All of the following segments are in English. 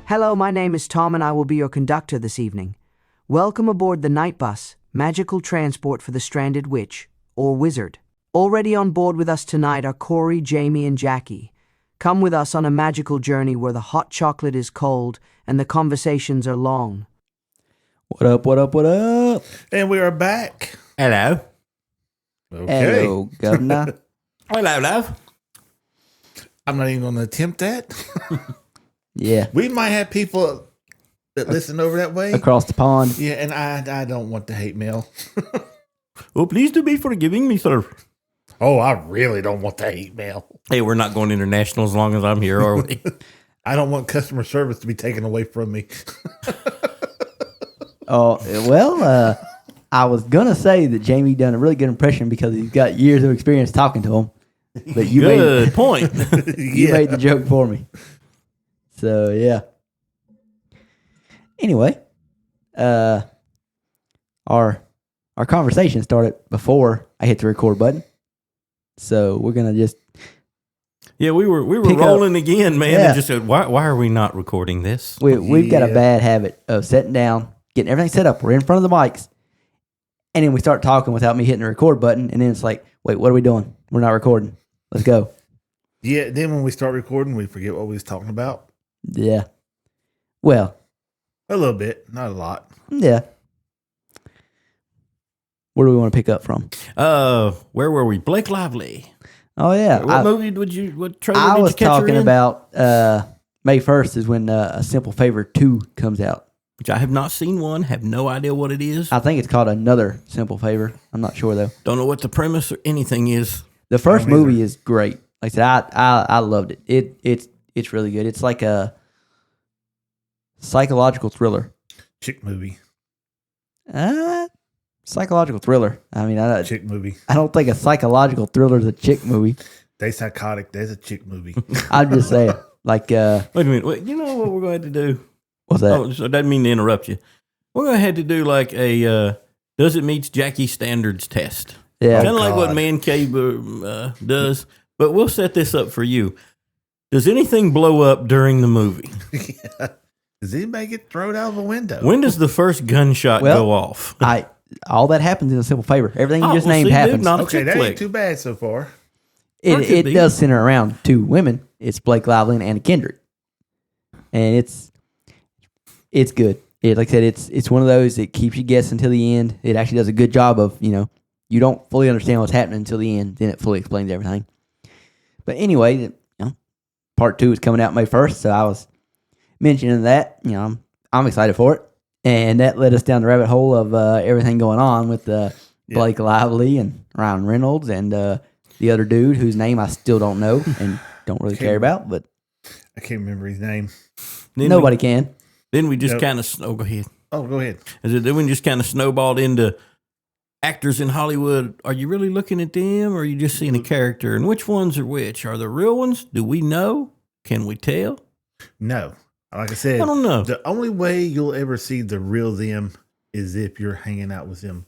Hello, my name is Tom and I will be your conductor this evening. Welcome aboard the Night Bus, magical transport for the stranded witch, or wizard. Already on board with us tonight are Corey, Jamie, and Jackie. Come with us on a magical journey where the hot chocolate is cold and the conversations are long. What up, what up, what up? And we are back. Hello. Okay. Hello, governor. Hello, love. I'm not even going to attempt that. Yeah, We might have people that listen over that way. across the pond. Yeah, and I don't want the hate mail. Oh, please do be forgiving me, sir. Oh, I really don't want the hate mail. Hey, we're not going international as long as I'm here, are we? I don't want customer service to be taken away from me. Oh, well, I was going to say that Jamie done a really good impression because he's got years of experience talking to him. But you Good point. you made the joke for me. So, yeah. Anyway, our conversation started before I hit the record button. So, we're going to just Yeah, we were Pick rolling again, man. Yeah. And just said, why are we not recording this? we've got a Yeah. bad habit of sitting down, getting everything set up. We're in front of the mics. And then we start talking without me hitting the record button. And then it's like, wait, what are we doing? We're not recording. Let's go. Yeah, then when we start recording, we forget what we was talking about. Yeah. Well, A little bit, not a lot. yeah. Where do we want to pick up from? Where were we? Blake Lively. Oh, yeah. What movie what trailer I did was you catch her talking in? about May 1st is when A Simple Favor 2 comes out. Which I have not seen one, have no idea what it is. I think it's called Another Simple Favor. I'm not sure, though. Don't know what the premise or anything is. The first Me neither. movie is great. Like I said, I loved it. It's really good. It's like a psychological thriller. Chick movie. Psychological thriller. I mean, I Chick movie. don't think a psychological thriller is a chick movie. They psychotic. There's a chick movie. I'm just saying. Like, Wait a minute. Wait, you know what we're going to have to do? what's that? Oh, so I didn't mean to interrupt you. We're going to have to do like a does it meet Jackie standards test. Yeah. Kind of like what God. Man Cave does, but we'll set this up for you. Does anything blow up during the movie? Does anybody get thrown out of a window? When does the first gunshot Well, go off? All that happens in A Simple Favor. Everything you just well, named see, dude, happens. not a Okay, chick that flick. ain't too bad so far. Or it could It be. does center around two women. It's Blake Lively and Anna Kendrick, and it's good. Like I said, it's one of those that keeps you guessing until the end. It actually does a good job of you don't fully understand what's happening until the end. Then it fully explains everything. But anyway, part 2 is coming out May 1st, so I was mentioning that. I'm excited for it, and that led us down the rabbit hole of everything going on with Blake Lively and Ryan Reynolds and the other dude whose name I still don't know and don't really care about, but I can't remember his name. Then nobody can. Then we just Nope. kind of go ahead. Oh, go ahead. Then we just kind of snowballed into actors in Hollywood. Are you really looking at them, or are you just seeing a character? And which ones are which? Are the real ones? Do we know? Can we tell? No. Like I said, I don't know. the only way you'll ever see the real them is if you're hanging out with them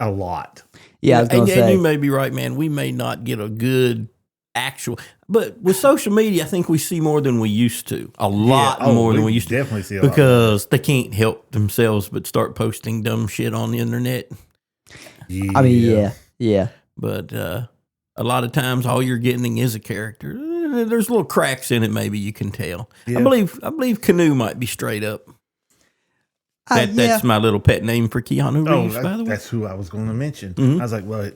a lot. Yeah, I was going and, to and say. you may be right, man. We may not get a good actual, but with social media, I think we see more than we used to. A lot more than we used to. Definitely see a lot. Because they can't help themselves but start posting dumb shit on the internet. Yeah. I mean, yeah. But a lot of times, all you're getting is a character. There's little cracks in it. Maybe you can tell. Yeah. I believe Canoe might be straight up. Yeah. That's my little pet name for Keanu Oh, Reeves, by the way. that's who I was going to mention. Mhm. I was like, well,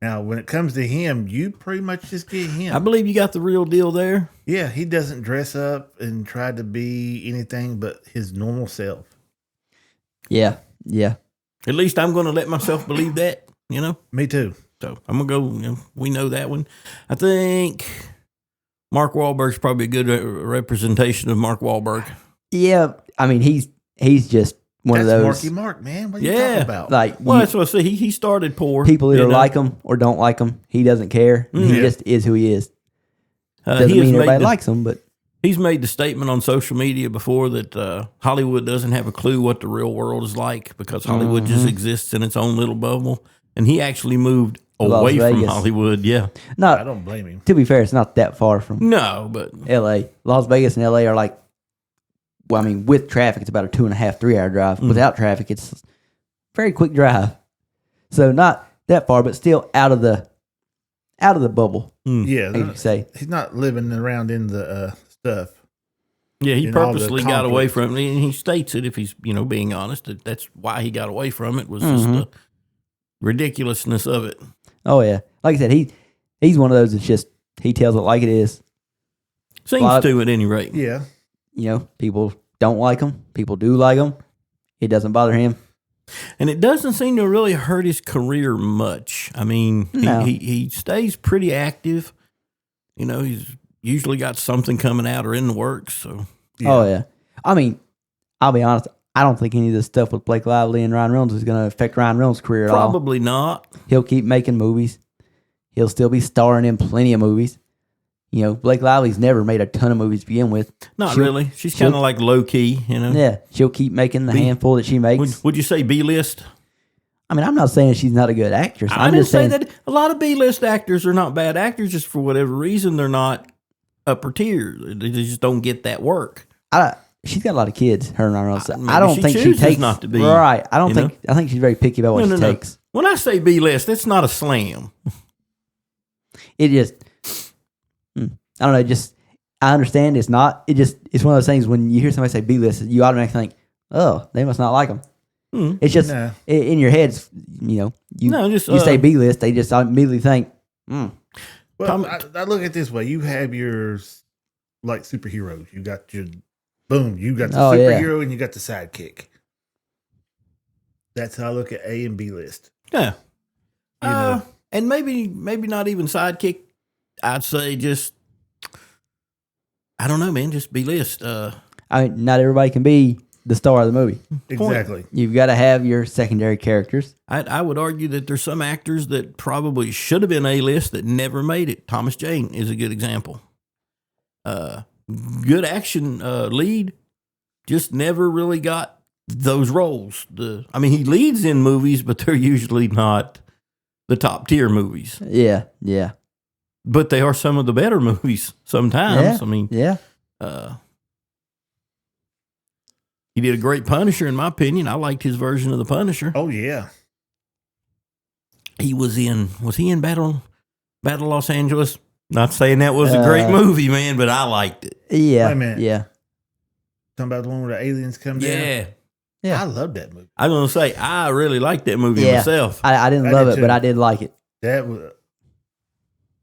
now when it comes to him, you pretty much just get him. I believe you got the real deal there. Yeah, he doesn't dress up and try to be anything but his normal self. Yeah. At least I'm going to let myself believe that. Me too. So I'm gonna go. We know that one. I think Mark Wahlberg's probably a good representation of Mark Wahlberg. Yeah. I mean, he's just one That's of those Marky Mark, man. What are you Yeah. talking about? like Well, that's what I say. He started poor. people either you know. like him or don't like him. He doesn't care. He Yeah. just is who he is. Doesn't he has mean made everybody the- likes him, but He's made the statement on social media before that Hollywood doesn't have a clue what the real world is like because Hollywood just exists in its own little bubble. And he actually moved Las away from Vegas. Hollywood. Yeah. I not. don't blame him. To be fair, it's not that far from No, but L.A. Las Vegas and L.A. are like Well, I mean, with traffic, it's about a 2.5, 3 hour drive. Mm. Without traffic, it's a very quick drive. So not that far, but still out of the bubble. Yeah, I could say. he's not living around in the stuff. Yeah, he In all the purposely got away conflict. from it. And he states it, if he's, being honest, that's why he got away from it, was just the ridiculousness of it. Oh yeah, like I said, he's one of those that's just he tells it like it is. Seems Lot- to, at any rate. Yeah, People don't like him. People do like him. It doesn't bother him. And it doesn't seem to really hurt his career much. I mean, No. he stays pretty active. He's usually got something coming out or in the works. So Oh yeah. I mean, I'll be honest. I don't think any of this stuff with Blake Lively and Ryan Reynolds is going to affect Ryan Reynolds' career at all. probably not. He'll keep making movies. He'll still be starring in plenty of movies. Blake Lively's never made a ton of movies to begin with. Not She'll- really. She's kind of like low key, Yeah, she'll keep making the handful that she makes. Would you say B list? I mean, I'm not saying she's not a good actress. I I'm didn't just say saying that a lot of B list actors are not bad actors. Just for whatever reason, they're not upper tier. They just don't get that work. she's got a lot of kids. Her and Ryan Reynolds. Maybe I don't she think she chooses takes not to be, right. I don't you think. I think she's very picky about what she takes. When I say B list, that's not a slam. It just. I don't know. Just I understand it's not. It's one of those things when you hear somebody say B list, you automatically think, oh, they must not like them. It's just Nah. in your heads. You just you say B list, they just immediately think. Well, I look at it this way: you have your like superheroes. You got your boom. You got the Oh, yeah. superhero, and you got the sidekick. That's how I look at A and B list. Yeah. You know. And maybe not even sidekick. I'd say just, I don't know, man, just B list. I mean, not everybody can be the star of the movie. Exactly. You've got to have your secondary characters. I would argue that there's some actors that probably should have been A-list that never made it. Thomas Jane is a good example. Good action lead, just never really got those roles. He leads in movies, but they're usually not the top tier movies. Yeah, yeah, But they are some of the better movies sometimes. yeah. He did a great Punisher, in my opinion. I liked his version of the Punisher. Oh yeah. He was he in Battle Los Angeles? Not saying that was a great movie, man, but I liked it. Yeah, Wait a minute. yeah, Talking about the one where the aliens come down. Yeah. Yeah. I love that movie. I'm going to say, I really liked that movie yeah. myself. I didn't I love did it, but too. I did like it. That was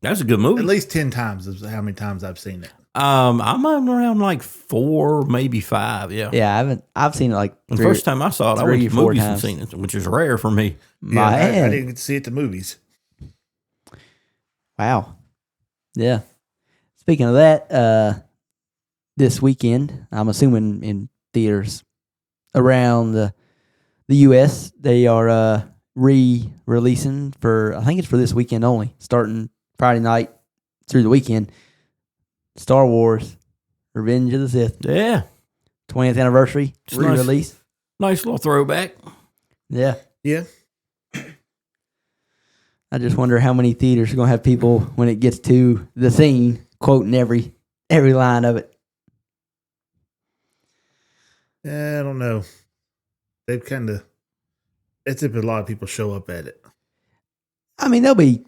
That's a good movie. at least 10 times is how many times I've seen it. I'm around like 4, maybe 5. Yeah. Yeah, I've seen it like The three- first time I saw it, I went to 3 or 4 movies and times. seen it, which is rare for me. Yeah, I Man. didn't get to see it at the movies. Wow. Yeah. Speaking of that, this weekend, I'm assuming in theaters around the U.S., they are re-releasing for, I think it's for this weekend only, starting Friday night through the weekend, Star Wars Revenge of the Sith, Yeah. 20th anniversary It's nice. re-release. Nice little throwback. Yeah. Yeah. I just wonder how many theaters are going to have people when it gets to the scene quoting every line of it. I don't know. They've kind of, it's if a lot of people show up at it. I mean, they'll be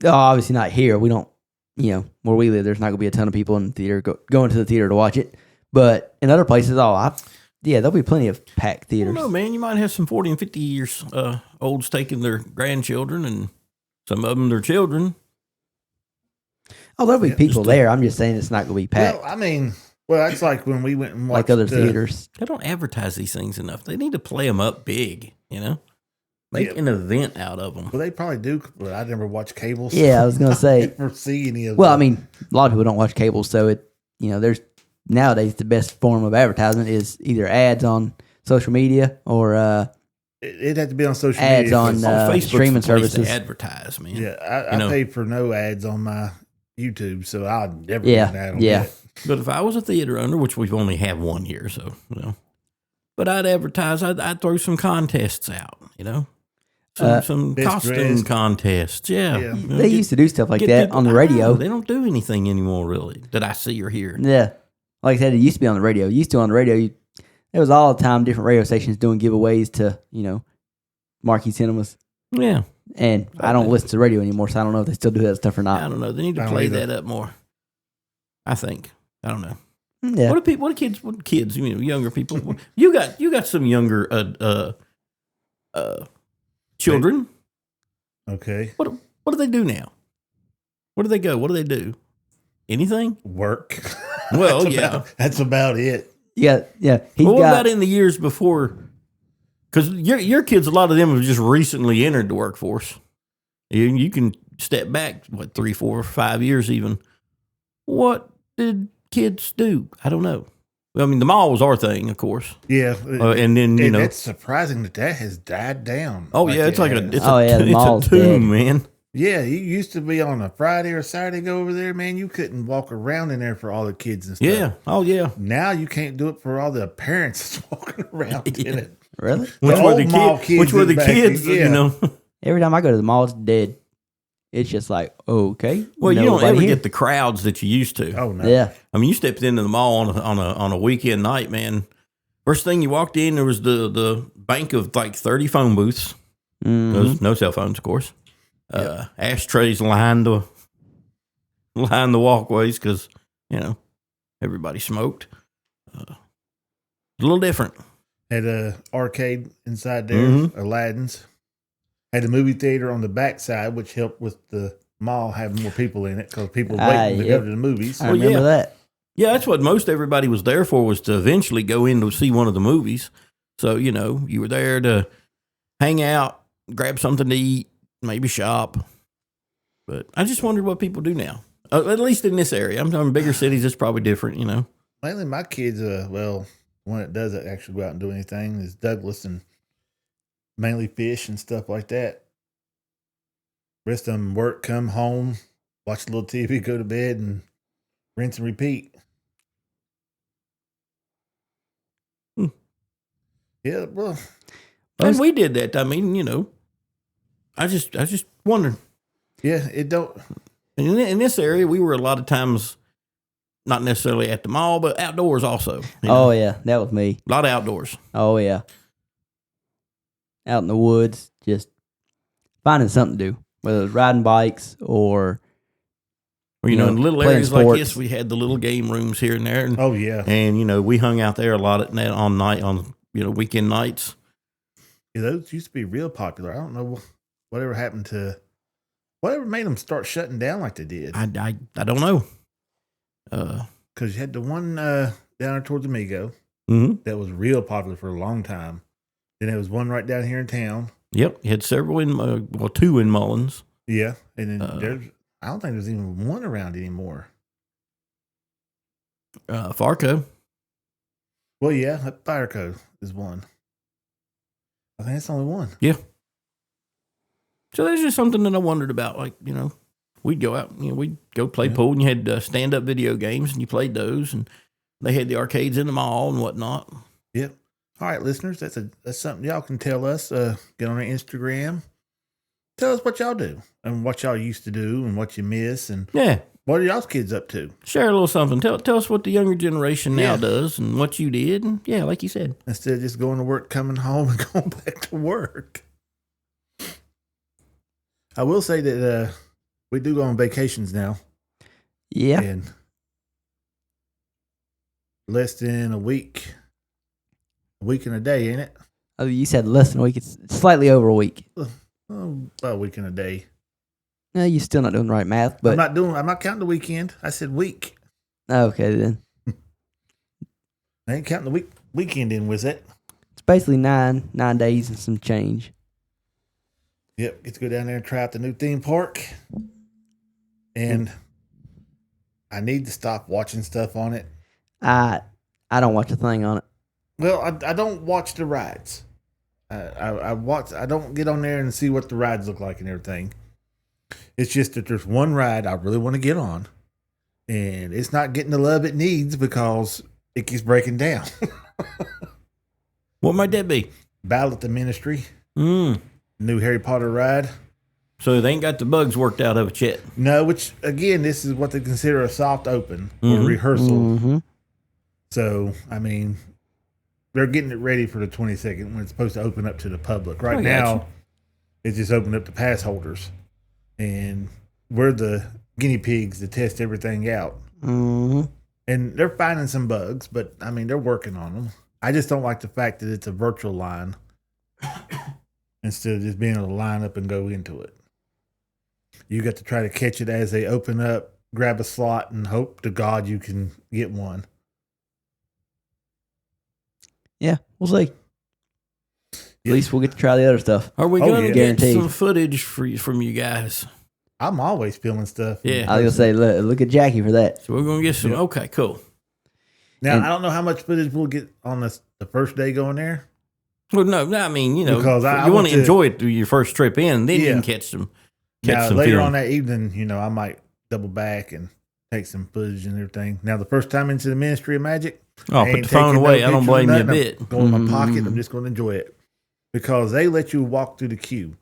obviously not here. We don't, where we live, there's not going to be a ton of people in the theater going to the theater to watch it. But in other places, there'll be plenty of packed I don't theaters. know, man. You might have some 40 and 50 years olds taking their grandchildren and some of them their children. Oh, there'll be Yeah, people just- there. I'm just saying it's not going to be packed Well, that's like when we went and watched like other theaters. They don't advertise these things enough. They need to play them up big, Make an event out of them. Well, they probably do, but I never watched cable. so Yeah, I was going to I say. never see any of Well, I them. mean, a lot of people don't watch cable, so there's nowadays the best form of advertisement is either ads on social media or It'd have to be on social ads media. on, 'cause- Facebook's streaming the place to services. advertise, man. yeah, I know. pay for no ads on my YouTube, so I'll never Yeah, get an ad on yeah. that. But if I was a theater owner, which we've only had one here, so but I'd advertise. I'd throw some contests out, some Best costume dressed. contests. Yeah, Yeah. They used to do stuff like get that people- on the I radio. know, they don't do anything anymore, really, that I see or hear. Yeah. Like I said, it used to be on the radio. On the radio, It was all the time different radio stations doing giveaways to, marquee cinemas. Yeah. And I don't listen to the radio anymore, so I don't know if they still do that stuff or not. I don't know. They need to I don't play either. that up more. I think. I don't know. Yeah. What do kids, younger people? You got some younger children. Okay. What do they do now? Where do they go? What do they do? Anything? Work. Well, That's yeah. that's about it. Yeah. He's Well, what got, about in the years before? Because your kids, a lot of them have just recently entered the workforce. You can step back, 3, 4, 5 years even. What did kids do? I don't know. Well, I mean, the mall was our thing, of course. Yeah. And then, And it's surprising that has died down. oh, yeah, it's like it has. the it's mall's a tomb, dead. man. Yeah, you used to be on a Friday or Saturday go over there, man. You couldn't walk around in there for all the kids and stuff. Yeah. Oh, yeah. Now you can't do it for all the parents that's walking around in it. really? Which old mall kids which were the is back, kids, yeah. Every time I go to the mall, it's dead. It's just like, okay. Well, you don't nobody ever here. get the crowds that you used to. Oh no. Yeah. I mean, you stepped into the mall on a weekend night, man. First thing you walked in, there was the bank of like 30 phone booths. Mhm. Those, no cell phones, of course. Ashtrays lined the walkways because everybody smoked. A little different. Had a arcade inside there, Mhm. Aladdin's. Had a movie theater on the back side, which helped with the mall having more people in it because people were waiting to yep. go to the movies. I Well, remember yeah. that. Yeah, that's what most everybody was there for, was to eventually go in to see one of the movies. So, you were there to hang out, grab something to eat, maybe shop. But I just wondered what people do now. At least in this area. I'm talking bigger cities, it's probably different, Mainly my kids, one that doesn't actually go out and do anything is Douglas, and mainly fish and stuff like that. Rest of them work, come home, watch a little TV, go to bed, and rinse and repeat. Hmm. Yeah, well, And we did that. I mean, I just wondered. yeah, it don't. And in this area, we were a lot of times not necessarily at the mall, but outdoors also. Oh, yeah. That was me. A lot of outdoors. Oh, yeah. Out in the woods, just finding something to do, whether it's riding bikes or Or, in little playing areas like sports. this, we had the little game rooms here and there. And, Oh yeah, we hung out there a lot on weekend nights. yeah, those used to be real popular. I don't know whatever happened to whatever made them start shutting down like they did. I don't know. Because you had the one down there towards Amigo Mm-hmm. that was real popular for a long time. Then there was one right down here in town. Yep. You had several two in Mullins. Yeah, and then Uh, I don't think there's even one around anymore. Farco. Well, yeah, that Fireco is one. I think that's the only one. So there's just something that I wondered about. Like, we'd go out, we'd go play Yeah. pool, and you had stand-up video games, and you played those, and they had the arcades in the mall and whatnot. Yep. All right, listeners, that's something y'all can tell us. Get on our Instagram. Tell us what y'all do and what y'all used to do and what you miss and Yeah. what are y'all's kids up to. Share a little something. Tell us what the younger generation now Yeah. does and what you did. And yeah, like you said. Instead of just going to work, coming home, and going back to work. I will say that we do go on vacations now. yeah. And less than a week and a day, ain't it? Oh, you said less than a week. It's slightly over a week. Oh, about a week and a day. No, you're still not doing the right math, but I'm not counting the weekend. I said week. okay then. I ain't counting the weekend in with it. It's basically 9 days and some change. Yep, get to go down there and try out the new theme park. And I need to stop watching stuff on it. I don't watch a thing on it. Well, I don't watch the rides. I don't get on there and see what the rides look like and everything. It's just that there's one ride I really want to get on, and it's not getting the love it needs because it keeps breaking down. What might that be? Battle at the Ministry, Mm. new Harry Potter ride. So they ain't got the bugs worked out of it yet. No, which again, this is what they consider a soft open or Mhm. rehearsal. Mm-hmm. So, I mean, they're getting it ready for the 22nd when it's supposed to open up to the public. Right I got now, you. it's just opened up to pass holders, and we're the guinea pigs to test everything out. Mm-hmm. And they're finding some bugs, but I mean, they're working on them. I just don't like the fact that it's a virtual line instead of just being able to line up and go into it. You got to try to catch it as they open up, grab a slot, and hope to God you can get one. Yeah, we'll see. At least we'll get to try the other stuff. Are we Oh, going to yeah. get Guaranteed. some footage from you guys? I'm always feeling stuff. Yeah. I was gonna say, look at Jackie for that. So we're going to get some. Yep. Okay, cool. Now, And- I don't know how much footage we'll get on the first day going there. Well, no, I mean, you know, Because I you want want to to- enjoy it through your first trip in, then you Yeah. can catch some Now, later film. on that evening, I might double back and take some footage and everything. Now, the first time into the Ministry of Magic, Oh, I put ain't the phone taking no away. I don't pictures blame or you a nothing. bit. I'm going in my pocket. Mhm. I'm just going to enjoy it because they let you walk through the queue.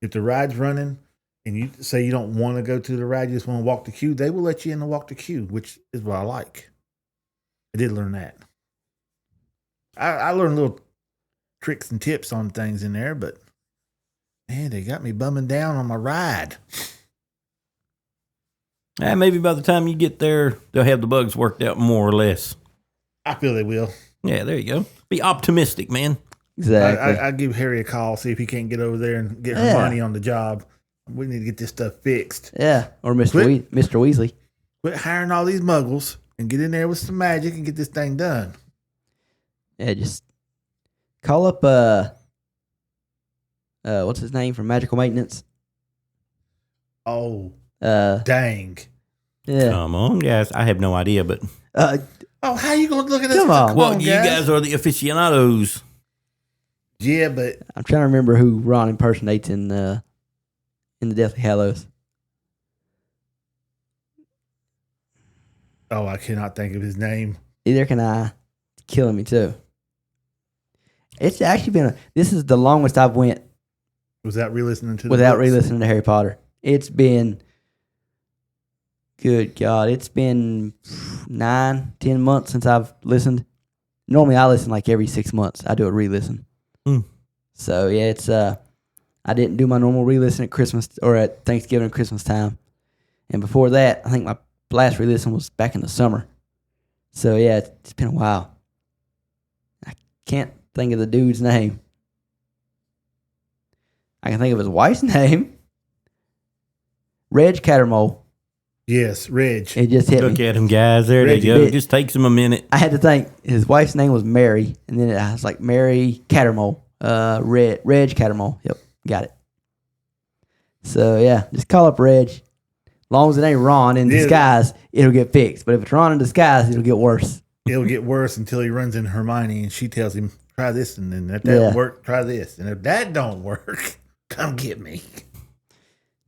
If the ride's running and you say you don't want to go to the ride, you just want to walk the queue, they will let you in to walk the queue, which is what I like. I did learn that. I learned little tricks and tips on things in there, but man, they got me bumming down on my ride. Maybe by the time you get there, they'll have the bugs worked out more or less. I feel they will. Yeah, there you go. Be optimistic, man. Exactly. I give Harry a call, see if he can't get over there and get Yeah. Hermione on the job. We need to get this stuff fixed. Yeah, or Mr. Quit. Mr. Weasley. Quit hiring all these muggles and get in there with some magic and get this thing done. Yeah, just call up what's his name from Magical Maintenance? Oh, Uh, dang. yeah. Come on, guys. I have no idea, but Oh, how you going to look at this? Come on. well, you guys are the aficionados. Yeah, but I'm trying to remember who Ron impersonates in the Deathly Hallows. oh, I cannot think of his name. Either can I. It's killing me too. It's actually been this is the longest I've went Was that re-listening to the without books? re-listening to Harry Potter. It's been, good God, it's been 9-10 months since I've listened. Normally I listen like every 6 months. I do a re-listen. Mm. So yeah, it's I didn't do my normal re-listen at Christmas or at Thanksgiving and Christmas time. And before that, I think my last re-listen was back in the summer. So yeah, it's been a while. I can't think of the dude's name. I can think of his wife's name. Reg Cattermole. Yes, Reg. It just hit Look me. at him, guys. There they Reggie go. did. It just takes them a minute. I had to think. His wife's name was Mary, and then I was like Mary Cattermole. Reg Cattermole. Yep, got it. So yeah, just call up Reg. As long as it ain't Ron in Yeah. disguise, it'll get fixed. But if it's Ron in disguise, it'll get worse. It'll get worse until he runs into Hermione and she tells him, try this, and then if that Yeah. don't work, try this. And if that don't work, come get me.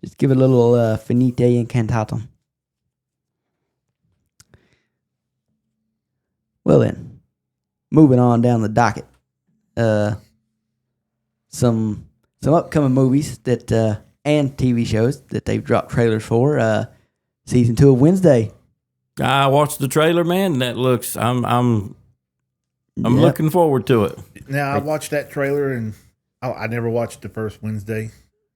Just give it a little finite incantatum. Well then, moving on down the docket. Some upcoming movies that and TV shows that they've dropped trailers for. Season 2 of Wednesday. I watched the trailer, man. And that looks. I'm Yep. looking forward to it. Now, I watched that trailer and I never watched the first Wednesday.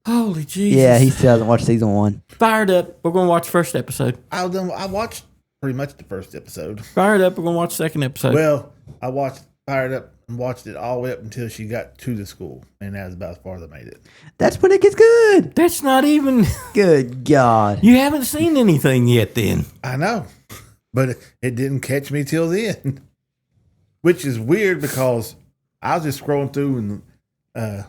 Holy Jesus! Yeah, he still hasn't watched season 1. Fired up. We're gonna watch the first episode. I watched pretty much the first episode. Fired up. We're gonna watch the second episode. Well, I fired up and watched it all the way up until she got to the school, and that was about as far as I made it. That's when it gets good. That's not even. Good God. You haven't seen anything yet, then. I know, but it didn't catch me till then, which is weird because I was just scrolling through and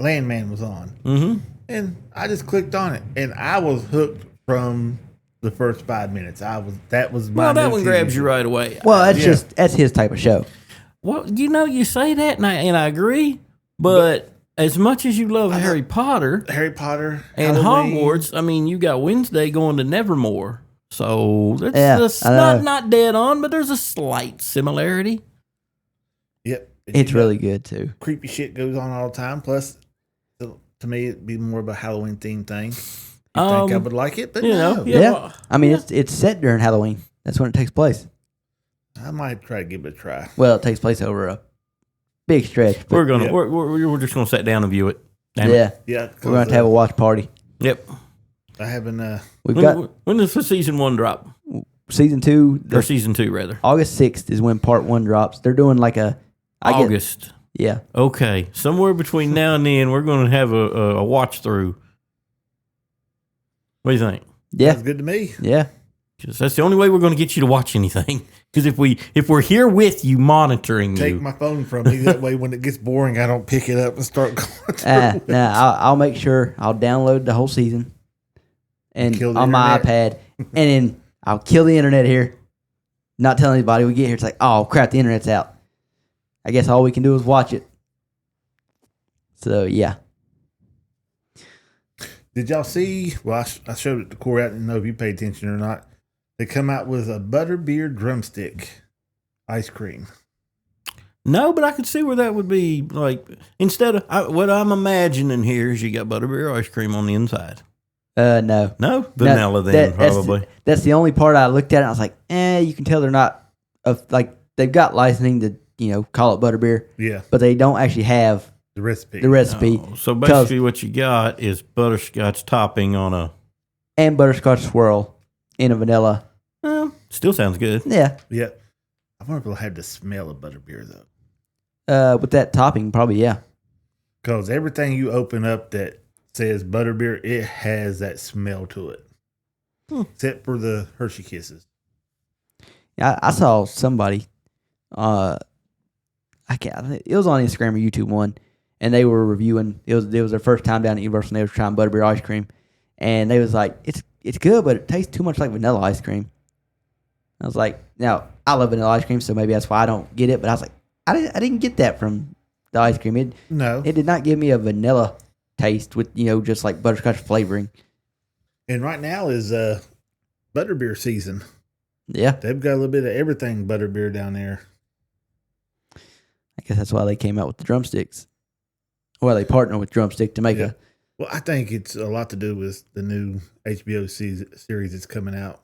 Landman was on, Mm-hmm. and I just clicked on it, and I was hooked from the first 5 minutes. That was my Well, that new one TV grabs you show. right away. Well, that's Yeah. that's his type of show. Well, you say that, and I agree. But as much as you love Harry Potter Harry Potter and Halloween. Hogwarts, I mean, you got Wednesday going to Nevermore, so Yeah, that's I know. not dead on, but there's a slight similarity. Yep, It's really good too. creepy shit goes on all the time. Plus, to me, it'd be more of a Halloween themed thing. I think I would like it, but You no. know, Yeah. well, I mean, it's set during Halloween. That's when it takes place. I might try to give it a try. Well, it takes place over big stretch. But We're gonna yeah. we're just gonna sit down and view it. Damn it. yeah, Yeah, we're going to have a watch party. Yep. I haven't. We've got When does the season 1 drop? season 2. Or season 2 rather? August 6th is when part 1 drops. They're doing like a August. Yeah. Okay. Somewhere between now and then, we're going to have a watch through. What do you think? Yeah. Sounds good to me. Yeah. 'Cause that's the only way we're going to get you to watch anything. Because if we're here with you, monitoring Take you, my phone from me. That way, when it gets boring, I don't pick it up and start going through. Nah, I'll make sure I'll download the whole season and Kill the on my internet. iPad, and then I'll kill the internet here. Not telling anybody. We get here, it's like, oh crap, the internet's out. I guess all we can do is watch it. So yeah, Did y'all see? Well, I showed it to Corey. I didn't know if you paid attention or not. They come out with a butterbeer drumstick ice cream. no, but I could see where that would be. Like instead of what I'm imagining here is you got butterbeer ice cream on the inside. no. No, vanilla then probably. That's the only part I looked at. And I was like, you can tell they're not like they've got licensing to call it butterbeer, Yeah, but they don't actually have the recipe. the recipe Oh, so basically, what you got is butterscotch topping on a. and butterscotch swirl in a vanilla. Still sounds good. Yeah, Yeah, I wonder if it'll have the smell of butterbeer though, with that topping, probably yeah. because everything you open up that says butterbeer, it has that smell to it. Except for the Hershey Kisses. Yeah, I saw somebody. I can't. It was on Instagram or YouTube one, and they were reviewing. It was their first time down at Universal. And they were trying butterbeer ice cream, and they was like, "It's good, but it tastes too much like vanilla ice cream." I was like, "Now I love vanilla ice cream, so maybe that's why I don't get it." But I was like, I didn't get that from the ice cream. It No. did not give me a vanilla taste with just like butterscotch flavoring. And right now is butterbeer season. Yeah, They've got a little bit of everything butterbeer down there. I guess that's why they came out with the drumsticks. Well, they partnered with Drumstick to make Yeah. Well, I think it's a lot to do with the new HBO series that's coming out.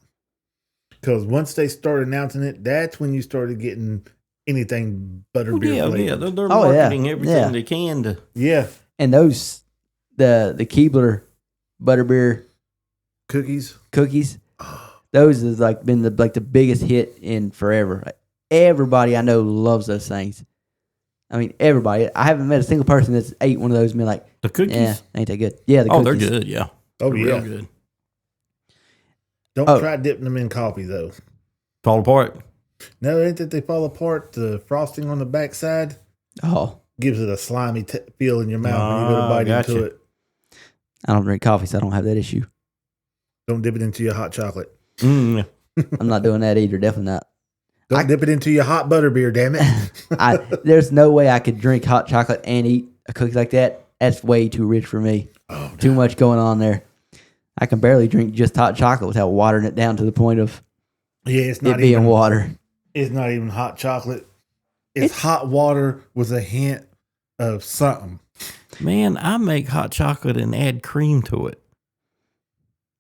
Because once they started announcing it, that's when you started getting anything butterbeer Yeah, flavored. they're Oh, yeah. marketing everything Yeah. they can to. Yeah, and those the Keebler butterbeer cookies. cookies. Those has like been the biggest hit in forever. Like, everybody I know loves those things. I mean, everybody. I haven't met a single person that's ate one of those and been like, The cookies? "Yeah, ain't that good?" Yeah, the Oh, cookies. they're good. Yeah. Oh, They're yeah. real good. Don't Oh. try dipping them in coffee, though. Fall apart. No, ain't that they fall apart? The frosting on the backside Oh, gives it a slimy feel in your mouth when you go to Ah, bite gotcha. into it. I don't drink coffee, so I don't have that issue. Don't dip it into your hot chocolate. Mm, yeah. I'm not doing that either. Definitely not. Don't dip it into your hot butterbeer, damn it. There's no way I could drink hot chocolate and eat a cookie like that. That's way too rich for me. Oh, Too much going on there. I can barely drink just hot chocolate without watering it down to the point of yeah, it's it not being even water. It's not even hot chocolate. It's hot water with a hint of something. Man, I make hot chocolate and add cream to it.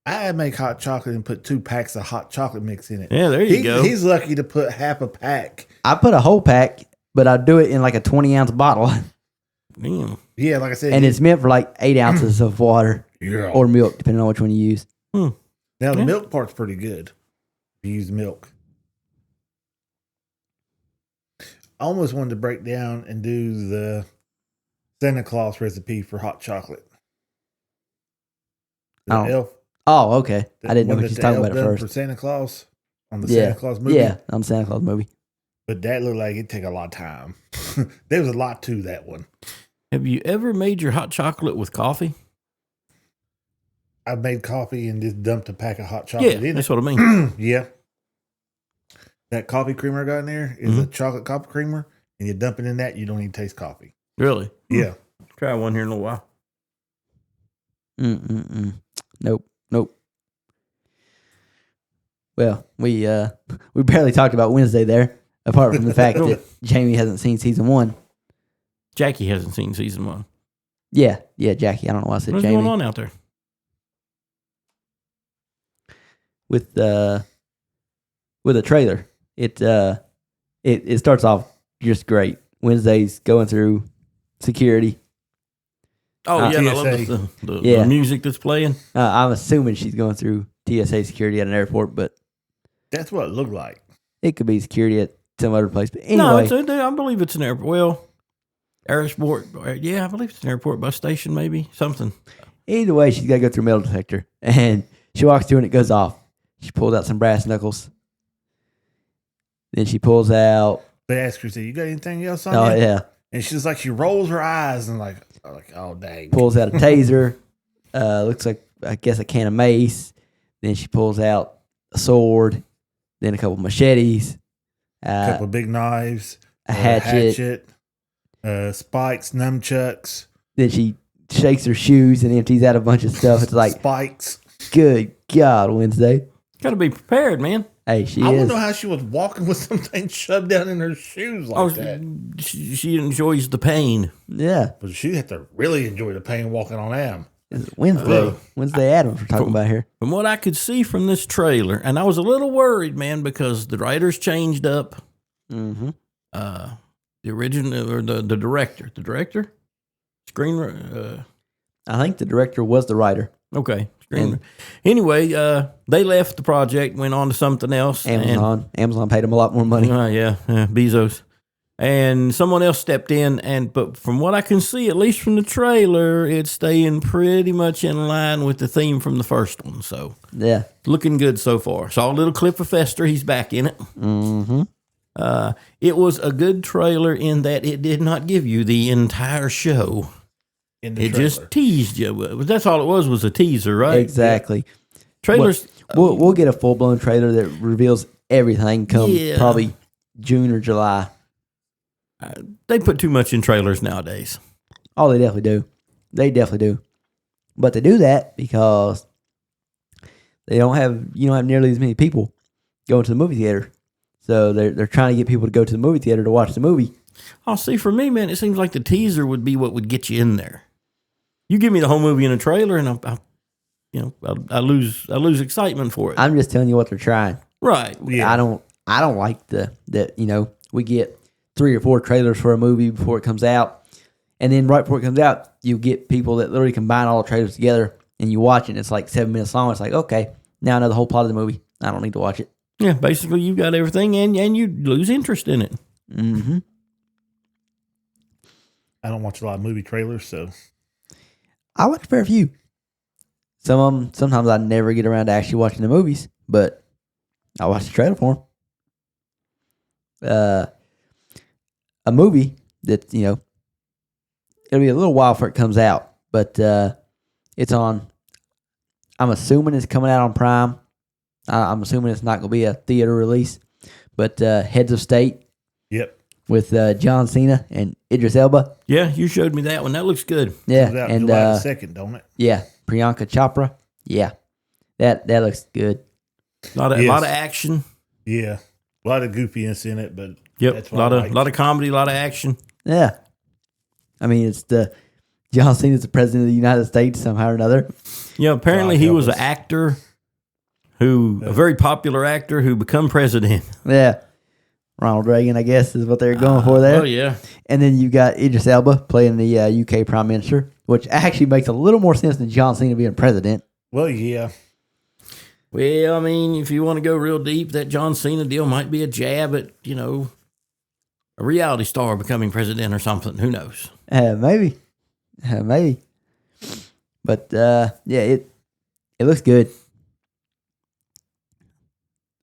I make hot chocolate and put 2 packs of hot chocolate mix in it. Yeah, there you go. He's lucky to put half a pack. I put a whole pack, but I do it in like a 20-ounce bottle, Damn. Yeah, like I said. and it's meant for like 8 ounces of water yeah. or milk, depending on which one you use. Now the Yeah. milk part's pretty good. If you use milk. I almost wanted to break down and do the Santa Claus recipe for hot chocolate. The Oh. elf. Oh, okay. I didn't know one what you that was the talking elf about at done for first. Santa Claus on the Yeah, Santa Claus movie. yeah, on the Santa Claus movie. But that looked like it'd take a lot of time. There was a lot to that one. Have you ever made your hot chocolate with coffee? I made coffee and just dumped a pack of hot chocolate Yeah, in that's it. what I mean. Yeah. That coffee creamer I got in there is a chocolate coffee creamer, and you dump it in that, you don't even taste coffee. Really? Yeah. Try one here in a little while. Nope. Well, we barely talked about Wednesday there, apart from the fact that Jamie hasn't seen season 1. Jackie hasn't seen season 1. Yeah, Jackie. I don't know why I said What's Jamie. going on out there? With the trailer, it starts off just great Wednesday's going through security. Oh, yeah, and I love TSA. the music that's playing. I'm assuming she's going through TSA security at an airport, but That's what it looked like. it could be security at some other place. But anyway, No, I believe it's an airport. Well, airport. Yeah, I believe it's an airport bus station, maybe something. either way, she's got to go through a metal detector. And she walks through and it goes off. She pulls out some brass knuckles. Then she pulls out, They asked her, "You got anything else on oh, you?" yeah, And she's like, she rolls her eyes and like, oh dang. pulls out a taser. Looks like, I guess, a can of mace. Then she pulls out a sword. Then a couple machetes. A couple of big knives, A hatchet. spikes, nunchucks, Then she shakes her shoes and empties out a bunch of stuff. It's like, spikes. good God, Wednesday. Got to be prepared, man. Hey, she I is. don't know how she was walking with something shoved down in her shoes like Oh, that. she enjoys the pain. Yeah, But she had to really enjoy the pain walking on them. it's Wednesday. Ugh. Wednesday Adams we're talking about here. From what I could see from this trailer, and I was a little worried, man, because the writers changed up. Mm-hmm. The original or the director, I think the director was the writer. okay, Anyway, they left the project, went on to something else. Amazon paid him a lot more money. Yeah, Bezos. And someone else stepped in, but from what I can see, at least from the trailer, it's staying pretty much in line with the theme from the first one. So Yeah. looking good so far. Saw a little clip of Fester; he's back in it. Mm-hmm. It was a good trailer in that it did not give you the entire show. In the It trailer. just teased you. That's all it was a teaser, right? Exactly. Trailers. We'll get a full blown trailer that reveals everything come Yeah. probably June or July. They put too much in trailers nowadays. Oh, they definitely do. They definitely do. But they do that because you don't have nearly as many people going to the movie theater. So they're trying to get people to go to the movie theater to watch the movie. Oh, see, for me, man, it seems like the teaser would be what would get you in there. You give me the whole movie in a trailer, and I lose excitement for it. I'm just telling you what they're trying. Right. Yeah. I don't like that we get 3 or 4 trailers for a movie before it comes out, and then right before it comes out, you get people that literally combine all the trailers together, and you watch it. And it's like 7 minutes long. It's like, okay, now I know the whole plot of the movie. I don't need to watch it. Yeah. Basically, you've got everything, and you lose interest in it. Mm-hmm. I don't watch a lot of movie trailers, so I watch a fair few. Some of them, sometimes I never get around to actually watching the movies, but I watch the trailer for them. A movie that, it'll be a little while before it comes out, but it's on, I'm assuming it's coming out on Prime. I'm assuming it's not going to be a theater release, but Heads of State yep. with John Cena and Idris Elba. Yeah, you showed me that one. That looks good. Yeah, Comes out and July the 2nd, don't it? yeah, Priyanka Chopra. Yeah, that looks good. A lot Yes. of action. Yeah. A lot of goofiness in it, but Yep. that's A what I like. lot of comedy, a lot of action. Yeah, I mean it's John Cena's the president of the United States somehow or another. Yeah. Apparently, God he help was an us. actor a very popular actor who become president. Yeah, Ronald Reagan, I guess, is what they're going for there. Oh yeah. And then you got Idris Elba playing the UK Prime Minister, which actually makes a little more sense than John Cena being president. Well, yeah. Well, I mean, if you want to go real deep, that John Cena deal might be a jab at, a reality star becoming president or something. Who knows? Maybe. Maybe. But yeah, it looks good.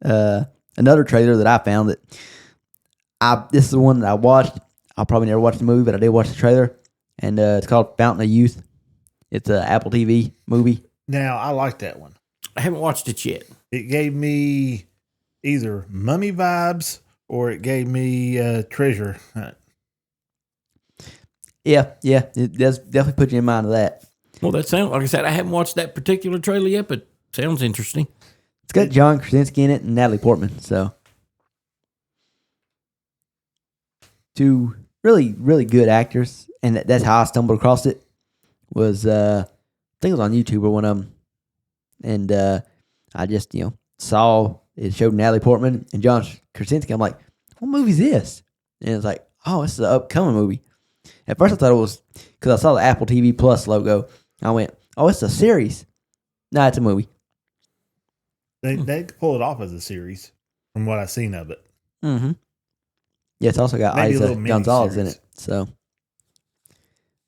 Another trailer that I found this is the one that I watched. I'll probably never watch the movie, but I did watch the trailer, and it's called Fountain of Youth. It's an Apple TV movie. Now, I like that one. I haven't watched it yet. It gave me either Mummy vibes or it gave me Treasure Hunt. Yeah, it does definitely put you in mind of that. Well, that sounds, like I said, I haven't watched that particular trailer yet, but sounds interesting. It's got John Krasinski in it and Natalie Portman. So 2 really, really good actors, and that's how I stumbled across it. Was I think it was on YouTube or one of them, and I just saw it showed Natalie Portman and John Krasinski. I'm like, what movie is this? And it's like, oh, it's the upcoming movie. At first, I thought it was because I saw the Apple TV Plus logo. I went, oh, it's a series. No, it's a movie. They pull it off as a series from what I've seen of it. Mm-hmm. Yeah, it's also got Maybe a Isa little Gonzalez in mini-series. it. So,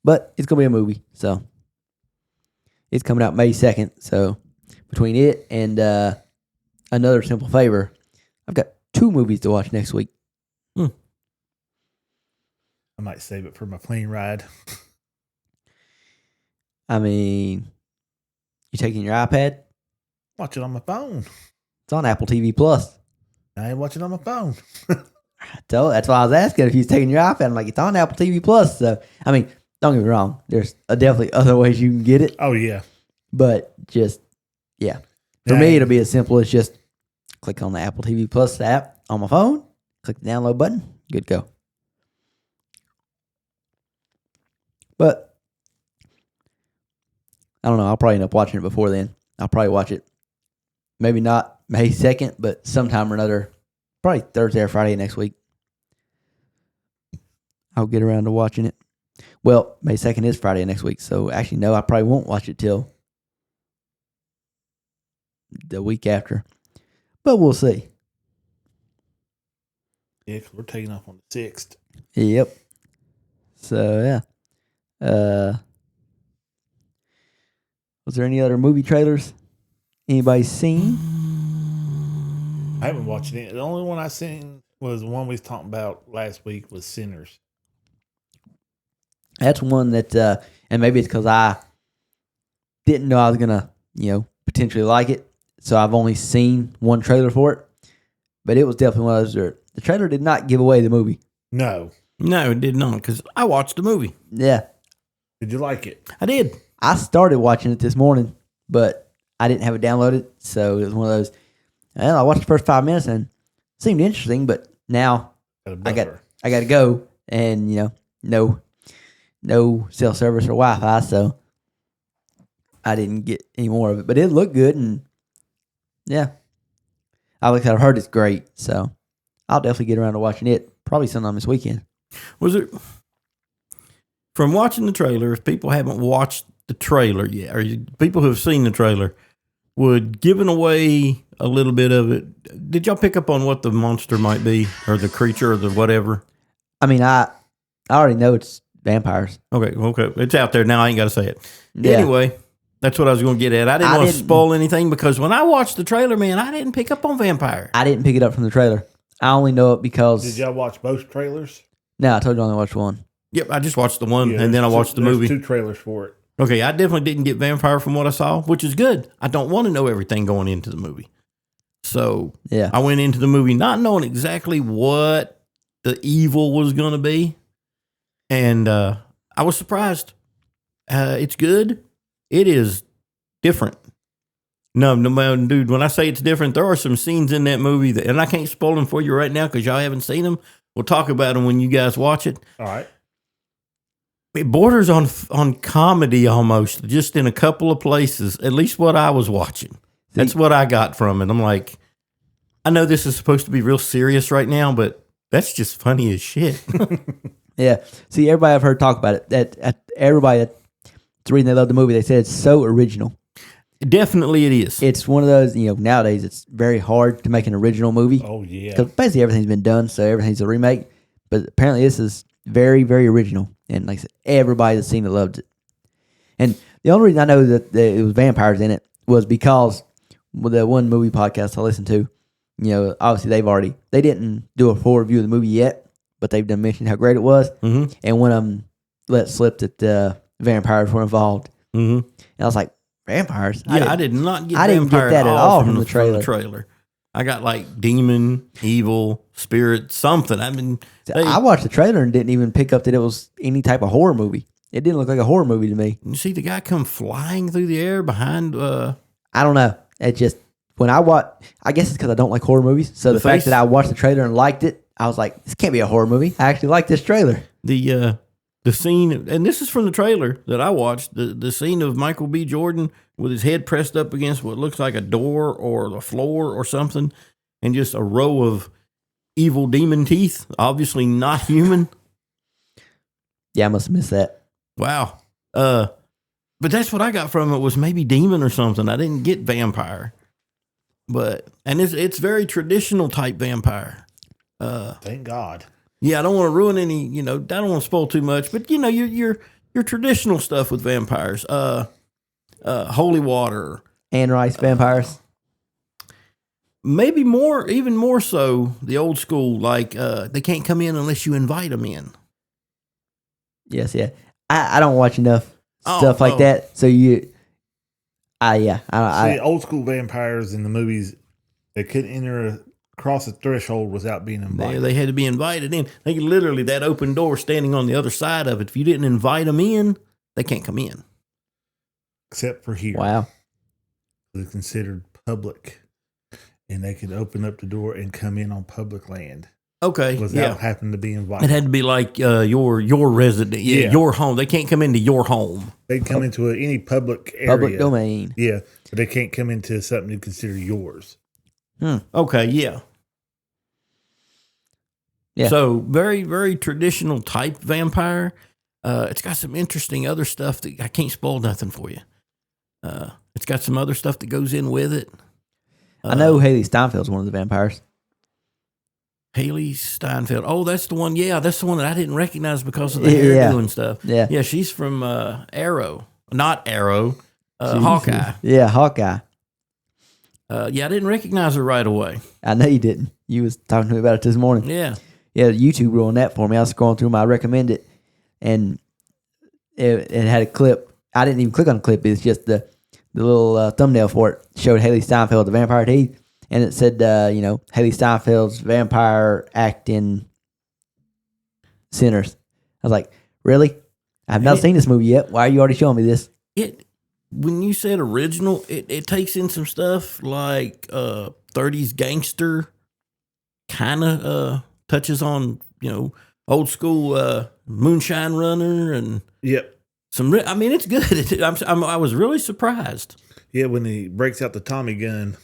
but it's gonna be a movie. So, it's coming out May 2nd. So, between it and Another Simple Favor, I've got 2 movies to watch next week. I might save it for my plane ride. I mean, you taking your iPad? Watch it on my phone. It's on Apple TV Plus. I ain't watching on my phone. That's why I was asking if you was taking your iPad. I'm like, it's on Apple TV Plus. So, I mean, don't get me wrong. There's definitely other ways you can get it. Oh yeah. But just, yeah. For me, it'll be as simple as just click on the Apple TV Plus app on my phone, click the download button, good go. But I don't know. I'll probably end up watching it before then. I'll probably watch it. Maybe not May 2nd, but sometime or another. Probably Thursday or Friday next week. I'll get around to watching it. Well, May 2nd is Friday next week. So actually, no, I probably won't watch it till the week after. But we'll see. Yeah, 'cause we're taking off on the 6th. Yep. So, yeah. Was there any other movie trailers anybody seen? I haven't watched it. The only one I seen was the one we was talking about last week was Sinners. That's one that, and maybe it's because I didn't know I was going to, potentially like it. So I've only seen one trailer for it. But it was definitely one of those where the trailer did not give away the movie. No. No, it did not, because I watched the movie. Yeah. Did you like it? I did. I started watching it this morning, but I didn't have it downloaded. So it was one of those, well, I watched the first 5 minutes and it seemed interesting, but now Got a I buffer. got to go and, no cell service or Wi-Fi, so I didn't get any more of it. But it looked good, and yeah, I've heard it's great, so I'll definitely get around to watching it probably sometime this weekend. Was it from watching the trailer? If people haven't watched the trailer yet, or people who have seen the trailer, would giving away a little bit of it? Did y'all pick up on what the monster might be, or the creature, or the whatever? I mean, I already know it's vampires. Okay, it's out there now. I ain't got to say it. Yeah. Anyway, that's what I was going to get at. I didn't want to didn't- spoil anything because when I watched the trailer, man, I didn't pick up on vampire. I didn't pick it up from the trailer. I only know it because Did y'all watch both trailers? no, I told you I only watched one. Yep, I just watched the one, Yeah, and then I there's watched the there's movie. 2 trailers for it. Okay, I definitely didn't get vampire from what I saw, which is good. I don't want to know everything going into the movie. So Yeah, I went into the movie not knowing exactly what the evil was going to be. And I was surprised. It's good. It is different. No, dude, when I say it's different, there are some scenes in that movie that, and I can't spoil them for you right now because y'all haven't seen them. We'll talk about them when you guys watch it. All right. It borders on comedy almost, just in a couple of places, at least what I was watching. That's what I got from it. I'm like, I know this is supposed to be real serious right now, but that's just funny as shit. yeah. See, everybody I've heard talk about it. That everybody that's reading they love the movie. They said it's so original. Definitely it is. It's one of those, nowadays it's very hard to make an original movie Oh yeah. because basically everything's been done, so everything's a remake. But apparently this is very, very original, and like I said, everybody that's seen it loved it. And the only reason I know that it was vampires in it was because with the one movie podcast I listened to, obviously they didn't do a full review of the movie yet, but they've done mentioned how great it was, Mm-hmm. and one of them let slip that vampires were involved, Mm-hmm. and I was like, vampires? Yeah, I did not get I didn't get vampire that at all from the trailer. trailer. I got like demon, evil, spirit, something. I mean, I watched the trailer and didn't even pick up that it was any type of horror movie. It didn't look like a horror movie to me. you see the guy come flying through the air behind. I don't know. It just when I guess it's because I don't like horror movies. So the fact face? that I watched the trailer and liked it, I was like, this can't be a horror movie. I actually like this trailer. The scene, and this is from the trailer that I watched, the scene of Michael B. Jordan with his head pressed up against what looks like a door or a floor or something, and just a row of evil demon teeth, obviously not human. Yeah, I must have missed that. Wow. But that's what I got from it was maybe demon or something. I didn't get vampire. But and it's very traditional type vampire. Thank God. Yeah, I don't want to ruin any, I don't want to spoil too much, but your traditional stuff with vampires. Holy water. Anne Rice vampires. Maybe even more so the old school, like they can't come in unless you invite them in. Yes, yeah. I don't watch enough stuff like that. So See, I old school vampires in the movies, they couldn't enter across the threshold without being invited. They had to be invited in. They could literally, that open door standing on the other side of it, if you didn't invite them in, they can't come in. Except for here. wow. They're considered public. And they could open up the door and come in on public land Okay, without having to be It invited. had to be like your resident, Yeah. your home. They can't come into your home. They come into any public area. Public domain. Yeah, but they can't come into something you consider yours. Okay, yeah. Yeah. So very, very traditional type vampire. It's got some interesting other stuff that I can't spoil nothing for you. It's got some other stuff that goes in with it. I know Haley Steinfeld's one of the vampires. Haley Steinfeld. Oh, that's the one. Yeah, that's the one that I didn't recognize because of the hairdo and stuff. Yeah. Yeah, she's from Arrow. Not Arrow. Jesus. Hawkeye. Yeah, Hawkeye. Yeah, I didn't recognize her right away. I know you didn't. You was talking to me about it this morning. Yeah. Yeah, YouTube ruined that for me. I was scrolling through my recommended, and it had a clip. I didn't even click on the clip. It's just the little thumbnail for it showed Haley Steinfeld, the vampire teeth, and it said, Haley Steinfeld's vampire acting Sinners. I was like, really? I've not seen this movie yet. Why are you already showing me this? When you said original, it takes in some stuff like 30s gangster, kind of touches on, old school Moonshine Runner and Yep. it's good. I was really surprised. Yeah, when he breaks out the Tommy gun.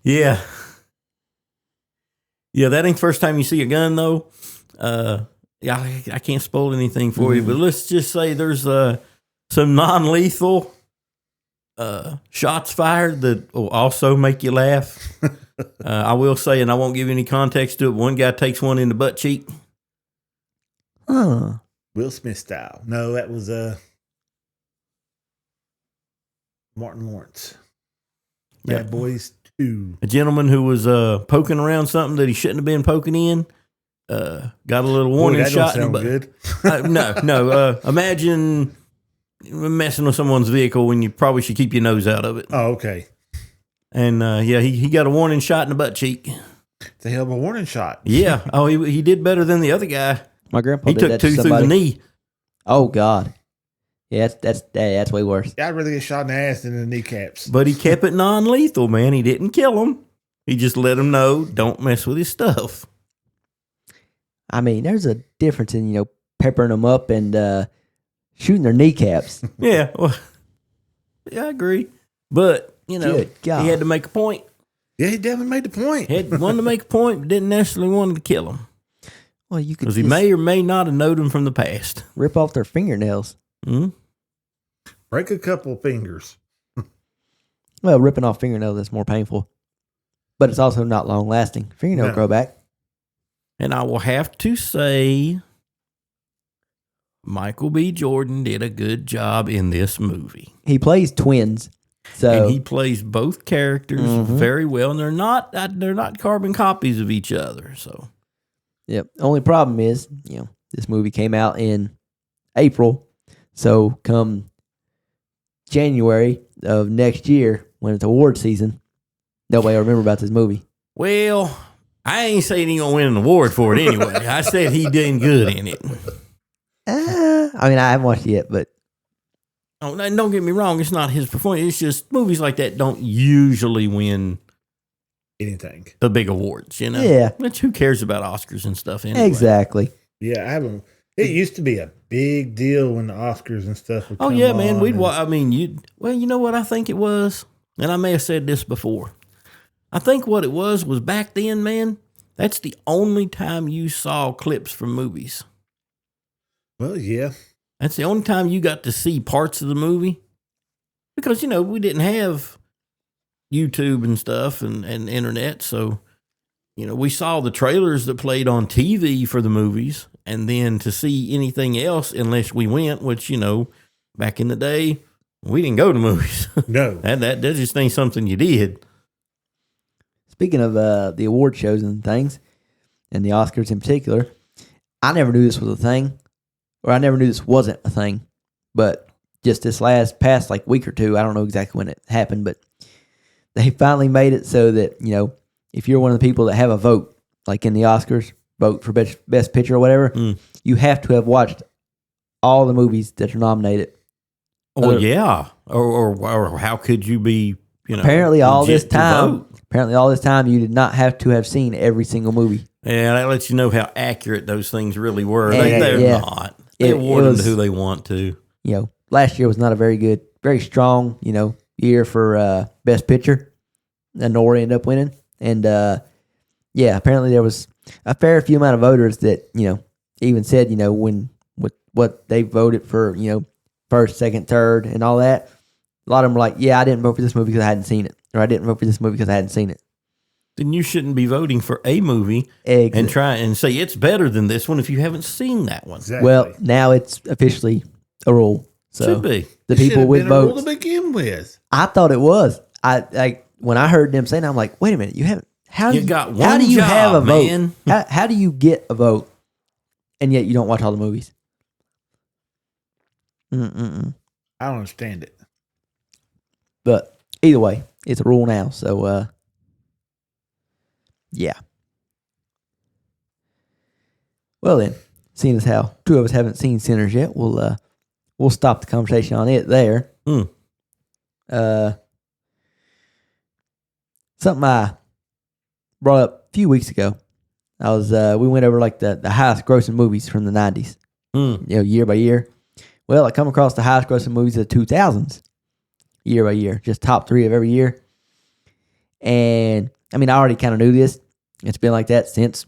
Yeah. Yeah, that ain't the first time you see a gun, though. Yeah, I can't spoil anything for you, but let's just say there's some non-lethal shots fired that will also make you laugh. I will say, and I won't give any context to it, one guy takes one in the butt cheek. Huh. Will Smith style. No, that was Martin Lawrence. Yeah. Bad Boys 2. A gentleman who was poking around something that he shouldn't have been poking in. Got a little warning Boy, that shot don't in the sound butt. good. No. Imagine messing with someone's vehicle when you probably should keep your nose out of it. Oh, okay. And he got a warning shot in the butt cheek. It's a hell of a warning shot. Yeah. Oh, he did better than the other guy. My grandpa He did took that two to through somebody. the knee. Oh, God. Yeah, that's way worse. Yeah, I'd rather get shot in the ass than in the kneecaps. But he kept it non-lethal, man. He didn't kill him. He just let him know, don't mess with his stuff. I mean, there's a difference in, peppering them up and shooting their kneecaps. Yeah. Well, yeah, I agree. But, Good God. he had to make a point. Yeah, he definitely made the point. He had wanted to make a point, but didn't necessarily want to kill him. Well, you could Because he just may or may not have known him from the past. rip off their fingernails. Hmm? Break a couple fingers. Well, ripping off fingernails is more painful. But it's also not long lasting. Fingernail No. grow back. And I will have to say, Michael B. Jordan did a good job in this movie. He plays twins. So And he plays both characters very well. And they're not carbon copies of each other. So yep. Only problem is, this movie came out in April. So come January of next year, when it's award season, nobody will remember about this movie. well, I ain't saying he gonna win an award for it anyway. I said he did good in it. I mean, I haven't watched it yet, but Oh, and don't get me wrong, it's not his performance. It's just movies like that don't usually win Anything. the big awards, Yeah. Which who cares about Oscars and stuff anyway? exactly. Yeah, I haven't. It used to be a big deal when the Oscars and stuff would Oh come yeah, man. on We'd and- you know what I think it was? And I may have said this before. I think what it was back then, man, that's the only time you saw clips from movies. Well, yeah. That's the only time you got to see parts of the movie because, we didn't have YouTube and stuff and internet. So, we saw the trailers that played on TV for the movies. And then to see anything else, unless we went, which, back in the day, we didn't go to movies. No. that just ain't something you did. Speaking of the award shows and things, and the Oscars in particular, I never knew this was a thing, or I never knew this wasn't a thing. But just this past like week or two, I don't know exactly when it happened, but they finally made it so that, if you're one of the people that have a vote, like in the Oscars, vote for best picture or whatever, you have to have watched all the movies that are nominated. Well, yeah. Or how could you be, apparently all this legit to time, vote? you did not have to have seen every single movie. Yeah, that lets you know how accurate those things really were. And They're not. They award them to who they want to. Last year was not a very strong, year for best picture, and Nora ended up winning. And apparently there was a fair few amount of voters that even said when with what they voted for, first, second, third, and all that. A lot of them were like, yeah, I didn't vote for this movie because I hadn't seen it, or I didn't vote for this movie because I hadn't seen it. Then you shouldn't be voting for a movie and try and say it's better than this one if you haven't seen that one. Exactly. Well, now it's officially a rule. So Should be. the It should people have with been a rule votes. to begin with. I thought it was. When I heard them saying, I'm like, wait a minute, you haven't. How You do got how one do you have a job, vote? man. How do you get a vote, and yet you don't watch all the movies? Mm-mm-mm. I don't understand it. But either way, it's a rule now. So, yeah. Well then, seeing as how two of us haven't seen Sinners yet, we'll stop the conversation on it there. Something I brought up a few weeks ago. We went over like the highest grossing movies from the 90s, year by year. Well, I come across the highest grossing movies of the 2000s, year by year, just top 3 of every year. And I mean, I already kind of knew this. It's been like that since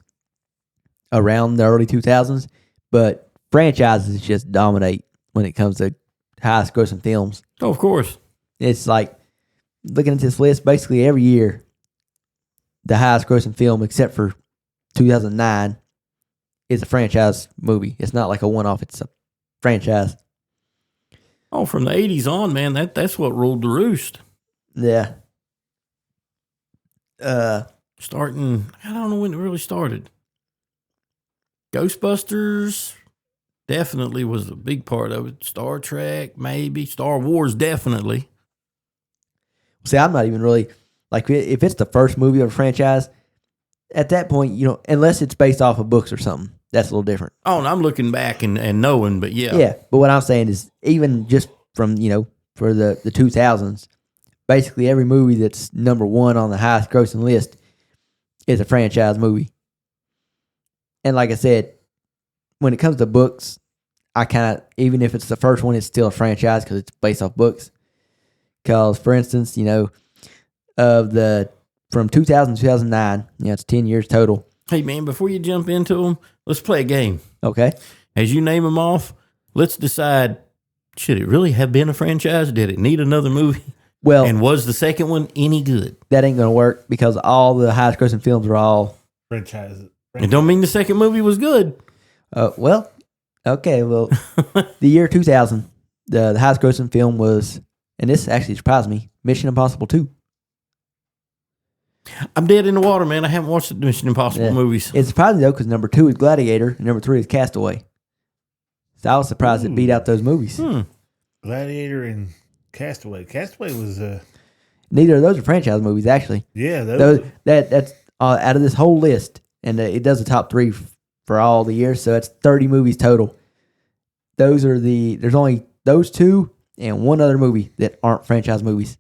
around the early 2000s, but franchises just dominate when it comes to highest grossing films. Oh, of course. It's like looking at this list, basically every year, the highest grossing film except for 2009 is a franchise movie. It's not like a one-off, it's a franchise. Oh, from the 80s on, man, that's what ruled the roost. Yeah. Starting, I don't know when it really started. Ghostbusters definitely was a big part of it. Star Trek, maybe. Star Wars, definitely. See, I'm not even really, like, if it's the first movie of a franchise, at that point, unless it's based off of books or something, that's a little different. Oh, and I'm looking back and knowing, but yeah. Yeah, but what I'm saying is, even just from, for the 2000s, basically every movie that's number 1 on the highest grossing list is a franchise movie. And like I said, when it comes to books, I kind of, even if it's the first one, it's still a franchise because it's based off books. Because, for instance, from 2000 to 2009, it's 10 years total. Hey, man, before you jump into them, let's play a game. Okay. As you name them off, let's decide, should it really have been a franchise? Did it need another movie? Well, And was the second one any good? that ain't going to work because all the highest grossing films are all, Franchise. It don't mean the second movie was good. okay, well, the year 2000, the highest grossing film was, and this actually surprised me, Mission Impossible 2. I'm dead in the water, man. I haven't watched the Mission Impossible Yeah. movies. It's surprising, though, because number 2 is Gladiator, and number 3 is Castaway. So I was surprised it beat out those movies. Gladiator and Castaway. Castaway was Neither of those are franchise movies, actually. yeah, That's out of this whole list, and it does the top 3 for all the years, so it's 30 movies total. There's only those 2 and one other movie that aren't franchise movies.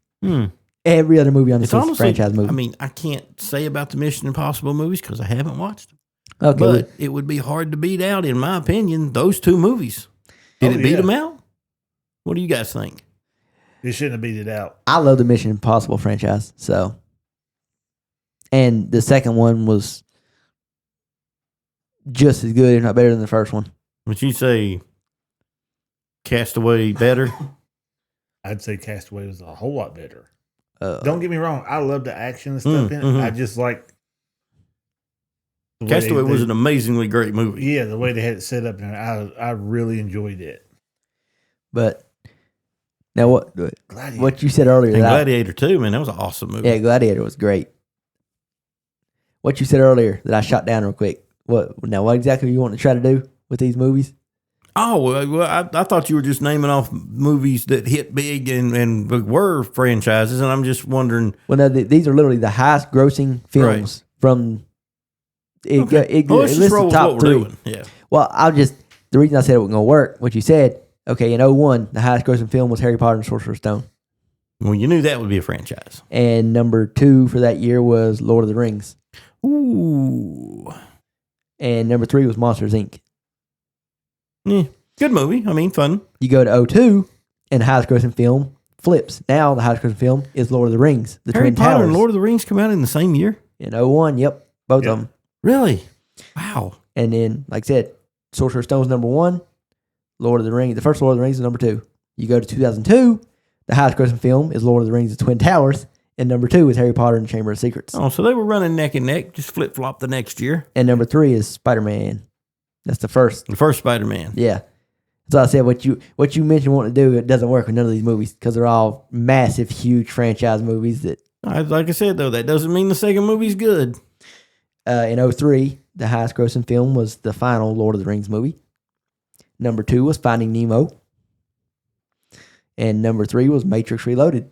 Every other movie on this list is a franchise movie. I mean, I can't say about the Mission Impossible movies because I haven't watched them. Okay, But it would be hard to beat out, in my opinion, those 2 movies. Did it beat them out? What do you guys think? it shouldn't have beat it out. I love the Mission Impossible franchise, so. And the second one was just as good, if not better than the first one. Would you say Castaway better. I'd say Castaway was a whole lot better. Don't Don't get me wrong. I love the action and stuff in it. mhm. I just like the way Castaway was they- an amazingly great movie. yeah, the way they had it set up, and I really enjoyed it. But now Gladiator. what you said earlier? And that I- Gladiator 2, man, that was an awesome movie. yeah, Gladiator was great. What you said earlier that I shot down real quick. What exactly you want to try to do with these movies? Oh, well, I thought you were just naming off movies that hit big and were franchises, and I'm just wondering. Well, no, these are literally the highest grossing films from. It Well, let's just lists roll the with top what three. we're doing. Yeah. Well, the reason I said it wasn't gonna work. What you said, okay, in 2001, the highest grossing film was Harry Potter and the Sorcerer's Stone, Well, you knew that would be a franchise. and number 2 for that year was Lord of the Rings, Ooh. and number 3 was Monsters Inc. Yeah. Good movie. I mean, fun. You go to 2002, and the highest grossing film flips. Now the highest grossing film is Lord of the Rings, the Harry Twin Potter Towers. and Lord of the Rings come out in the same year? In 2001, yep, both Yep. of them. Really? Wow. And then, like I said, Sorcerer's Stone's number 1, Lord of the Rings, the first Lord of the Rings is number 2. You go to 2002, the highest grossing film is Lord of the Rings, the Twin Towers, and number 2 is Harry Potter and the Chamber of Secrets. Oh, so they were running neck and neck, just flip flop the next year. And number 3 is Spider-Man. That's the first. The first Spider Man. Yeah. So I said what you mentioned wanting to do, it doesn't work with none of these movies because they're all massive, huge franchise movies that Like I said, though, that doesn't mean the second movie's good. in 2003, the highest grossing film was the final Lord of the Rings movie. Number 2 was Finding Nemo. And number 3 was Matrix Reloaded.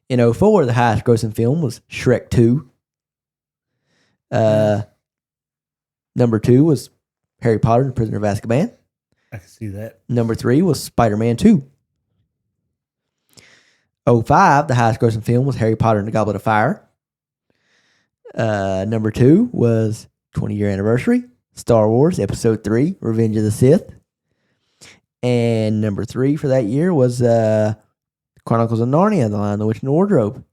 In 2004, the highest grossing film was Shrek 2. Number 2 was Harry Potter and the Prisoner of Azkaban. I can see that. Number 3 was Spider-Man 2. 2005, the highest grossing film was Harry Potter and the Goblet of Fire. Number 2 was 20-year anniversary, Star Wars Episode 3, Revenge of the Sith. And number 3 for that year was Chronicles of Narnia, The Lion, the Witch, and the Wardrobe.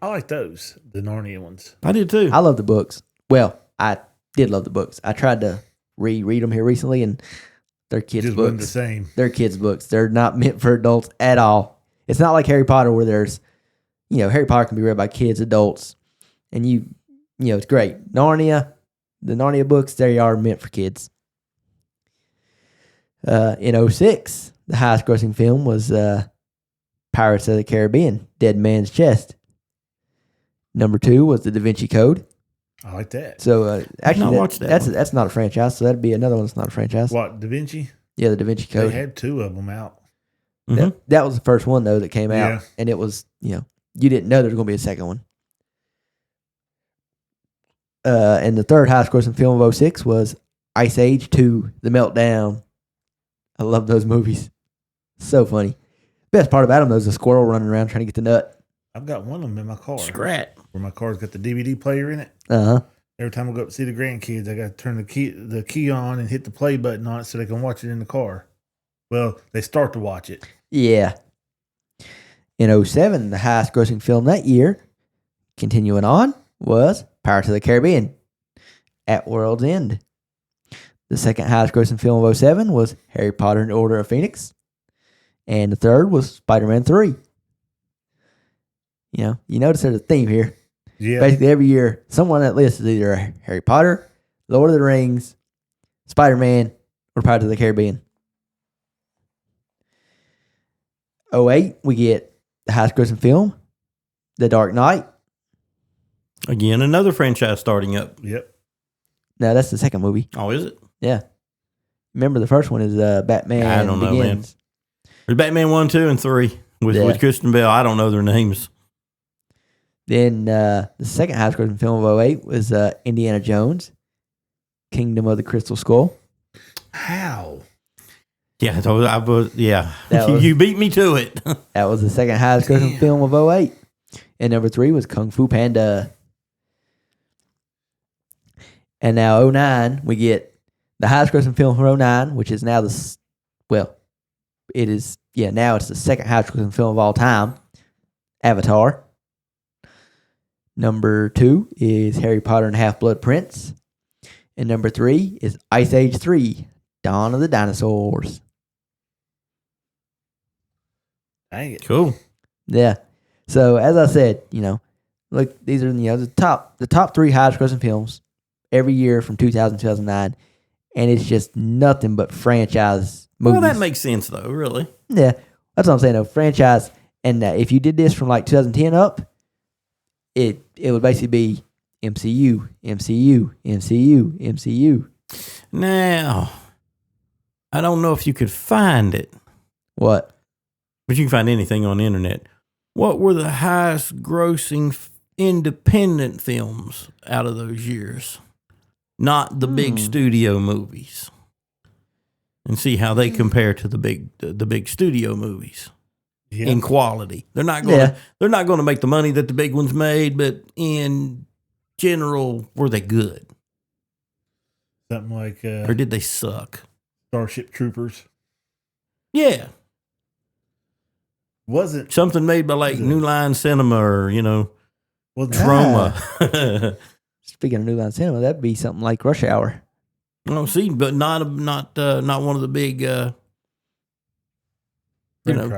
I like those, the Narnia ones. I did too. I love the books. Well, I did love the books. I tried to reread them here recently, and they're kids' Just wasn't the books. same. They're kids' books. They're not meant for adults at all. It's not like Harry Potter where there's, Harry Potter can be read by kids, adults, and it's great. Narnia, the Narnia books, they are meant for kids. In 2006, the highest grossing film was Pirates of the Caribbean, Dead Man's Chest. Number 2 was The Da Vinci Code. I like that. So actually, not watched that that's one. that's not a franchise. So that'd be another one that's not a franchise. What, Da Vinci? Yeah, The Da Vinci They Code. had 2 of them out. Mhm. That was the first one though that came out, Yeah. and it was you didn't know there was going to be a second one. And the third highest grossing film of 2006 was Ice Age 2: The Meltdown. I love those movies. So funny. Best part about them though is the squirrel running around trying to get the nut. I've got one of them in my car. Scrat. Where my car's got the DVD player in it. Uh-huh. Every time I go up to see the grandkids, I got to turn the key on and hit the play button on it so they can watch it in the car. Well, they start to watch it. Yeah. In 2007, the highest grossing film that year, continuing on, was Pirates of the Caribbean, At World's End. The second highest grossing film of 2007 was Harry Potter and the Order of Phoenix. And the third was Spider-Man 3. You notice there's a theme here. Yeah. Basically, every year, someone on that list is either Harry Potter, Lord of the Rings, Spider-Man, or Pirates of the Caribbean. 2008, we get the highest grossing film, The Dark Knight. Again, another franchise starting up. Yep. No, that's the second movie. Oh, is it? Yeah. Remember, the first one is Batman I don't know, man. Begins. There's Batman 1, 2, and 3 with Yeah. Kristen Bell. I don't know their names. Then the second highest grossing film of 2008 was Indiana Jones, Kingdom of the Crystal Skull. How? Yeah, so yeah. That was- You beat me to it. That was the second highest grossing film of 2008. And number 3 was Kung Fu Panda. And now 2009, we get the highest grossing film for 2009, which is now now it's the second highest grossing film of all time, Avatar. Number 2 is Harry Potter and Half-Blood Prince. And number 3 is Ice Age 3, Dawn of the Dinosaurs. Dang it. Cool. Yeah. So as I said, look, these are the top 3 highest grossing films every year from 2000 to 2009, and it's just nothing but franchise movies. Well, that makes sense though. Really. Yeah, that's what I'm saying. Though franchise, and if you did this from like 2010 up, it would basically be MCU, MCU, MCU, MCU. Now, I don't know if you could find it, What? but you can find anything on the internet. What were the highest grossing independent films out of those years? Not the big studio movies. And see how they compare to the big studio movies Yeah. in quality. They're not going to make the money that the big ones made, but in general, were they good? Something like Or did they suck? Starship Troopers. Yeah. Wasn't Something made by like New Line Cinema or, wasn't Troma. Speaking of New Line Cinema, that'd be something like Rush Hour. No, see, but not one of the big, the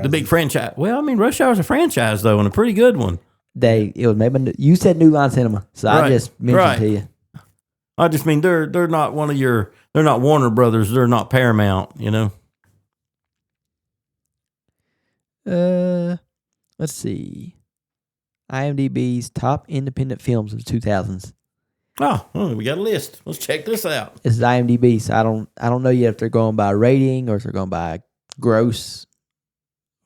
big franchise. Well, I mean, Rush Hour's a franchise though, and a pretty good one. It was maybe you said New Line Cinema, so I Right, just mentioned right. to you. I just mean they're not they're not Warner Brothers, they're not Paramount, Let's see. IMDb's top independent films of the 2000s. Oh, we got a list. Let's check this out. This is IMDb, so I don't know yet if they're going by rating or if they're going by gross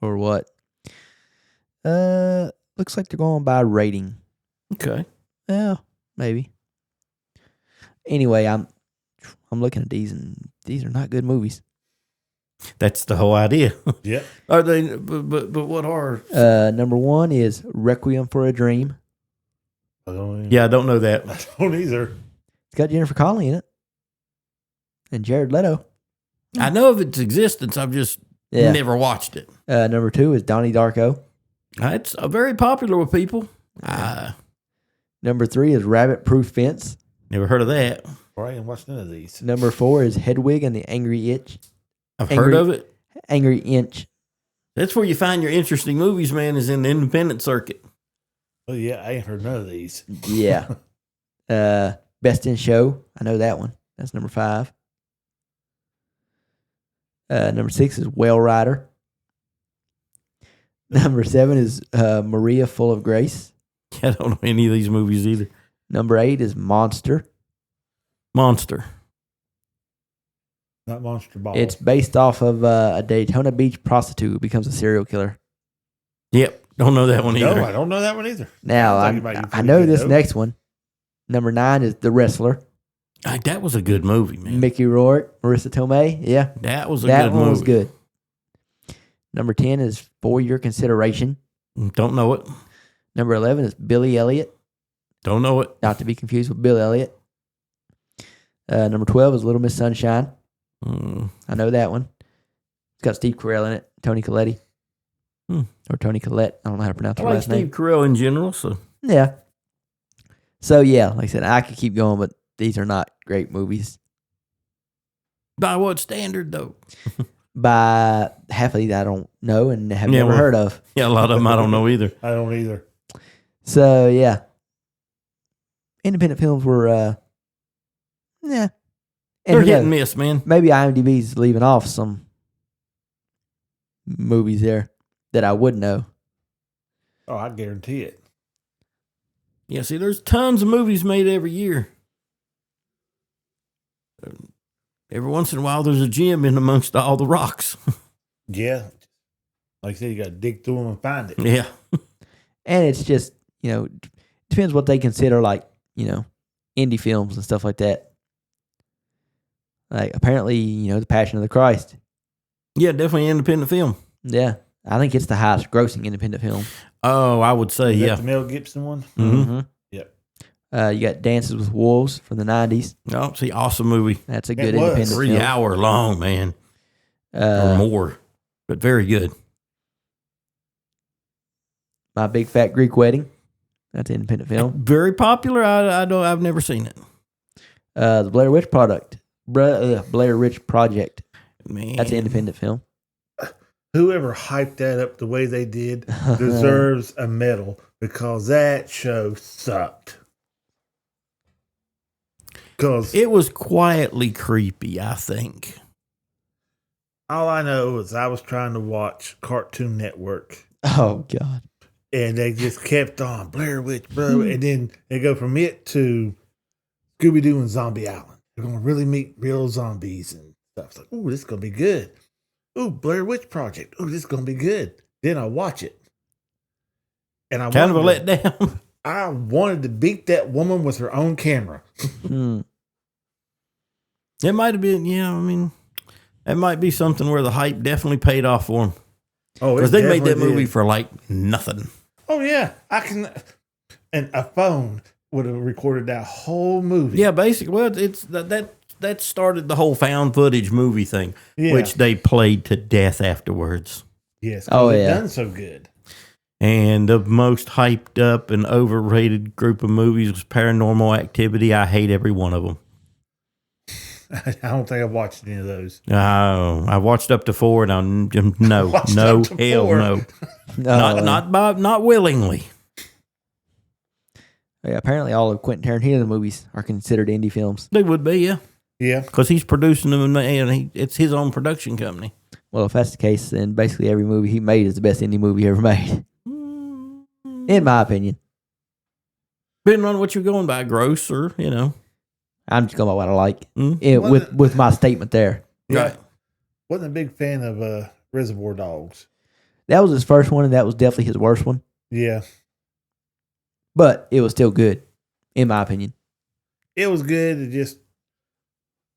or what. Looks like they're going by rating. Okay. Yeah, maybe. Anyway, I'm looking at these, and these are not good movies. That's the whole idea. Yep. Are they? But what are? Number 1 is Requiem for a Dream. I don't Yeah, I don't know that. I don't either. It's got Jennifer Connelly in it, and Jared Leto. I know of its existence. I've just Yeah. never watched it. Number 2 is Donnie Darko. It's very popular with people. Number 3 is Rabbit Proof Fence. Never heard of that. Or I ain't watched none of these. Number 4 is Hedwig and the Angry Inch. I've heard of it. Angry Inch. That's where you find your interesting movies, man, is in the independent circuit. Oh yeah, I ain't heard none of these. Yeah. Best in Show. I know that one. That's number 5. Number 6 is Whale Rider. Number 7 is Maria Full of Grace. I don't know any of these movies either. Number 8 is Monster. Monster. Not Monster Ball. It's based off of a Daytona Beach prostitute who becomes a serial killer. Yep. Don't know that one no, either. I don't know that one either. Now, I'll talk about you I pretty know good, this though. next one. Number 9 is The Wrestler. That was a good movie, man. Mickey Rourke, Marissa Tomei. Yeah, That was a that good one movie. was good. Number 10 is For Your Consideration. Don't know it. Number 11 is Billy Elliot, Don't know it. not to be confused with Bill Elliot. Number 12 is Little Miss Sunshine. I know that one. It's got Steve Carell in it, Tony Colletti. Or Tony Collette. I don't know how to pronounce I her like last Steve name. Carell in general, so Yeah. So, yeah, like I said, I could keep going, but these are not great movies. by what standard though? By half of these I don't know and have Yeah, never well- heard of. Yeah, a lot of them I don't know either. I don't either. So, yeah. Independent films were, yeah. They're who hit and knows? miss, man. Maybe IMDb's leaving off some movies there that I would know. Oh, I guarantee it. Yeah, see, there's tons of movies made every year. Every once in a while, there's a gem in amongst all the rocks. Yeah. Like I said, you got to dig through them and find it. Yeah. And it's just, depends what they consider like, indie films and stuff like that. Like apparently, The Passion of the Christ. Yeah, definitely an independent film. Yeah. I think it's the highest grossing independent film. Oh, I would say, Is that yeah. the Mel Gibson one? Mm-hmm. Yep. You got Dances with Wolves from the 90s. Oh, see, awesome movie. That's a It good was. independent 3 film. hour long, man. Or more. But very good. My Big Fat Greek Wedding. That's an independent film. Very popular. I've never seen it. The Blair Witch Blair Witch Project. Man, That's an independent film. Whoever hyped that up the way they did deserves a medal because that show sucked. Because It was quietly creepy, I think. all I know is I was trying to watch Cartoon Network Oh God. and they just kept on Blair Witch, and then they go from it to Scooby Doo and Zombie Island. They're going to really meet real zombies and stuff. It's like, ooh, this is going to be good. Ooh, Blair Witch Project. Ooh, this is going to be good. Then I watch it. And I Kind of a wanted to- letdown. I wanted to beat that woman with her own camera. Hmm. It might have been, yeah, I mean, that might be something where the hype definitely paid off for them. Oh, Because they made that definitely movie did. for like nothing. Oh yeah, I can. And a phone would have recorded that whole movie. Yeah, basically, well, it's that started the whole found footage movie thing, Yeah. which they played to death afterwards. Yes. Oh, It yeah. done so good. And the most hyped up and overrated group of movies was Paranormal Activity. I hate every one of them. I don't think I've watched any of those. I watched up to 4, and no, Watched no, up to hell 4. no, No, not willingly. Yeah, apparently all of Quentin Tarantino movies are considered indie films. They would be, yeah, Yeah. because he's producing them, and it's his own production company. Well, if that's the case, then basically every movie he made is the best indie movie ever made, in my opinion. Depending on what you're going by, gross or I'm just going by what I like. Mm. Yeah, Well, with my statement there. Yeah. Right. Wasn't a big fan of Reservoir Dogs. That was his first one, and that was definitely his worst one. Yeah. But it was still good, in my opinion. It was good. It just,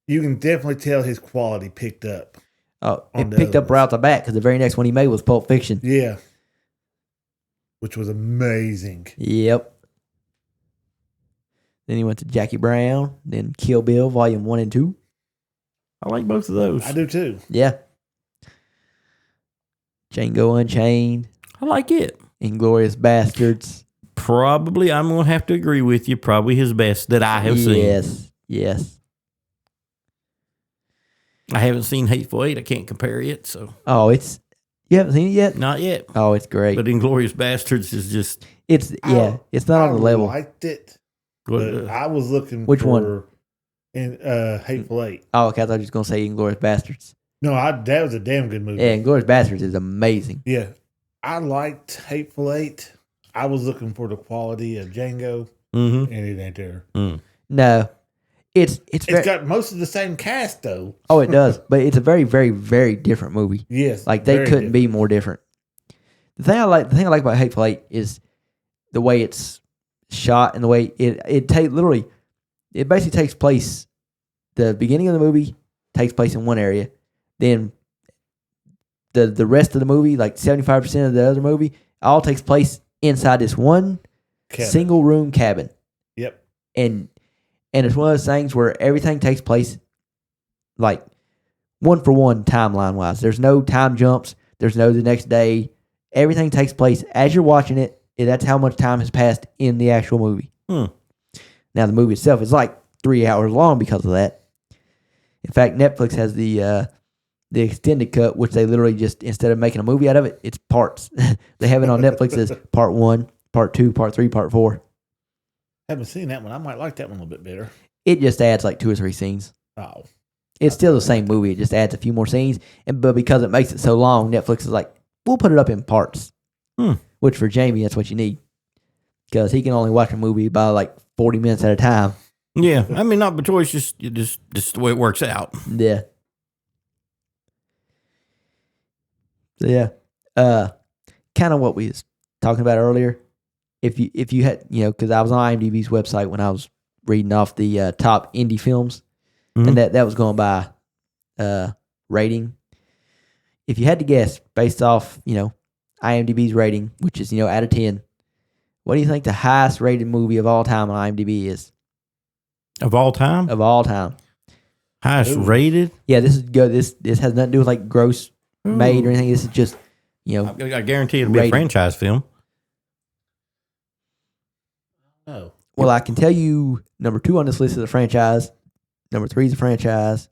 you can definitely tell his quality picked up. Oh, On it the picked other up right off the bat because the very next one he made was Pulp Fiction. Yeah. Which was amazing. Yep. Then he went to Jackie Brown, then Kill Bill Volume 1 and 2. I like both of those. I do too. Yeah. Django Unchained, I like it. Inglorious Bastards. Probably, I'm going to have to agree with you. Probably his best that I have seen. Yes, yes. I haven't seen Hateful Eight. I can't compare it, so Oh, you haven't seen it yet? not yet. Oh, it's great. But Inglorious Bastards is just It's it's not on the level. I liked it, what, but I was looking Which for one? in Hateful Eight. Oh, okay, I thought you was gonna say Inglorious Bastards. No, that was a damn good movie. Yeah, Inglorious Bastards is amazing. Yeah. I liked Hateful Eight. I was looking for the quality of Django, mm-hmm. and it ain't there. No, it's It's very, got most of the same cast though. oh, it does, but it's a very, very, very different movie. Yes, Like they very couldn't different. be more different. The thing I like about Hateful Eight is the way it's shot and the way it basically takes place. The beginning of the movie takes place in one area, then the rest of the movie, like 75% of the other movie, all takes place inside this one Cabin. single room cabin. Yep. And it's one of those things where everything takes place like one for one timeline wise. There's no time jumps. There's no the next day. Everything takes place as you're watching it. And that's how much time has passed in the actual movie. Hmm. Now the movie itself is like 3 hours long because of that. In fact, Netflix has the extended cut, which they literally just, instead of making a movie out of it, it's parts. They have it on Netflix as part 1, part 2, part 3, part 4. Haven't seen that one. I might like that one a little bit better. It just adds like 2 or 3 scenes. Oh. It's still the same movie. It just adds a few more scenes. But because it makes it so long, Netflix is like, we'll put it up in parts. Which for Jamie, that's what you need. Because he can only watch a movie by like 40 minutes at a time. Yeah, I mean, not by choice, just the way it works out. Yeah. So yeah. Kind of what we was talking about earlier. If you had, because I was on IMDb's website when I was reading off the top indie films, Mhm. and that was going by rating. If you had to guess based off, IMDb's rating, which is, out of 10, what do you think the highest rated movie of all time on IMDb is? Of all time, Of all time. highest Ooh. rated. Yeah, this has nothing to do with like gross made or anything. This is just, I guarantee it'll be a Rated. franchise film. Oh. well, I can tell you number 2 on this list is a franchise. Number 3 is a franchise.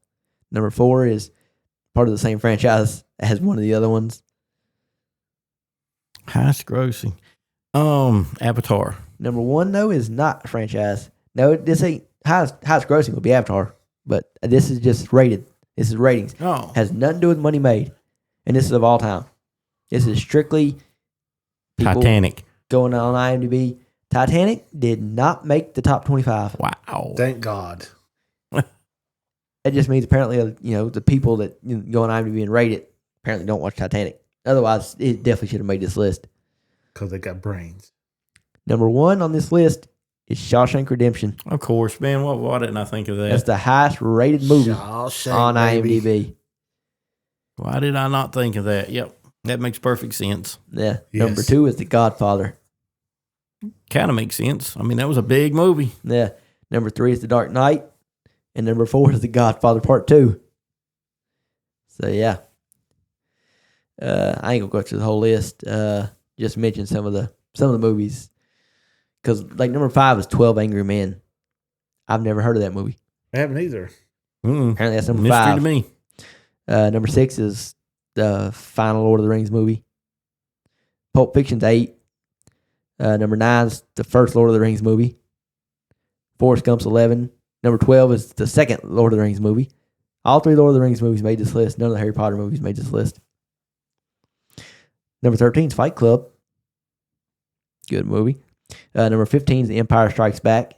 Number 4 is part of the same franchise as one of the other ones. Highest grossing. Avatar. Number 1, though, is not a franchise. No, this ain't highest grossing would be Avatar, but this is just rated. This is ratings. Oh, Has nothing to do with money made, and this is of all time. This is strictly people Titanic. going on IMDb. Titanic did not make the top 25. Wow. Thank God. That just means apparently, the people that go on IMDb and rate it apparently don't watch Titanic. Otherwise, it definitely should have made this list. Because they got brains. Number 1 on this list is Shawshank Redemption. Of course, man. Why didn't I think of That's that? the highest rated movie Shawshank, on baby. IMDb. Why did I not think of that? Yep. That makes perfect sense. Yeah. Yes. Number 2 is The Godfather. Kind of makes sense. I mean, that was a big movie. Yeah. Number 3 is The Dark Knight. And number 4 is The Godfather Part 2. So, yeah. I ain't gonna go through the whole list. Just mention some of the movies. Because, like, number 5 is 12 Angry Men. I've never heard of that movie. I haven't either. Apparently that's number Mystery 5. to me. Number 6 is the final Lord of the Rings movie. Pulp Fiction's 8. Number 9 is the first Lord of the Rings movie. Forrest Gump's 11. Number 12 is the second Lord of the Rings movie. All 3 Lord of the Rings movies made this list. None of the Harry Potter movies made this list. Number 13 is Fight Club. Good movie. Number 15 is The Empire Strikes Back.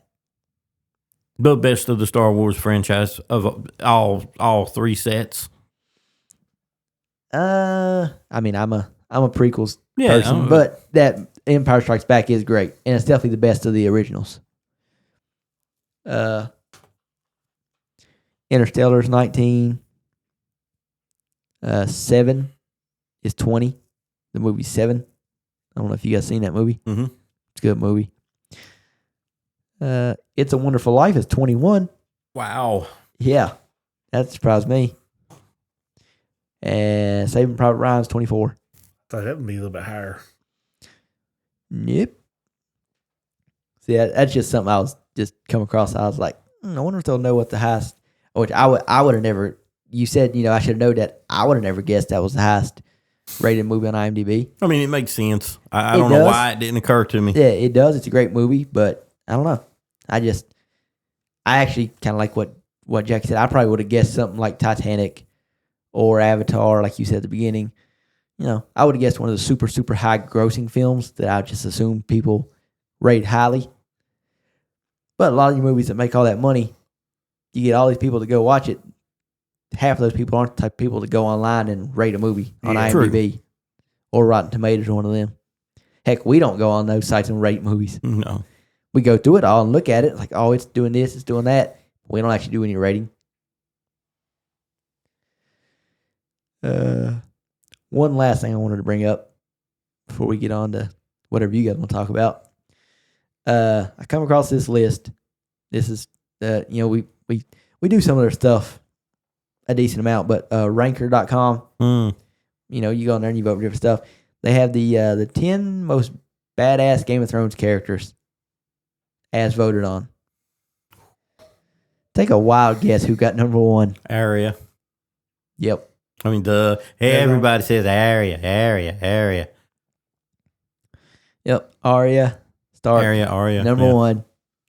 The best of the Star Wars franchise of all 3 sets. I mean, I'm a prequels Yeah, person, but that Empire Strikes Back is great, and it's definitely the best of the originals. Interstellar's 19. 7 is 20. The movie 7. I don't know if you guys seen that movie. Mm-hmm. It's a good movie. It's a Wonderful Life is 21. Wow. Yeah, that surprised me. And Saving Private Ryan's 24. Thought that would be a little bit higher. Yep. See, that's just something I was just come across. I was like, I wonder if they'll know what the highest. Which I would have never. You said I should have known that. I would have never guessed that was the highest rated movie on IMDb. I mean, it makes sense. I It don't know does. why it didn't occur to me. Yeah, it does. It's a great movie, but I don't know. I actually kind of like what Jackie said. I probably would have guessed something like Titanic or Avatar, like you said at the beginning. I would have guessed one of the super, super high grossing films that I just assume people rate highly. But a lot of the movies that make all that money, you get all these people to go watch it. Half of those people aren't the type of people to go online and rate a movie on Yeah, IMDb or Rotten Tomatoes or one of them. Heck, we don't go on those sites and rate movies. No. We go through it all and look at it like, oh, it's doing this, it's doing that. We don't actually do any rating. One last thing I wanted to bring up before we get on to whatever you guys want to talk about. I come across this list. This is, we do some of their stuff a decent amount, but ranker.com, you go on there and you vote for different stuff. They have the 10 most badass Game of Thrones characters as voted on. Take a wild guess who got number 1. Arya. Yep. I mean, everybody says Arya. Yep. Arya Stark. Arya. Number yeah. 1.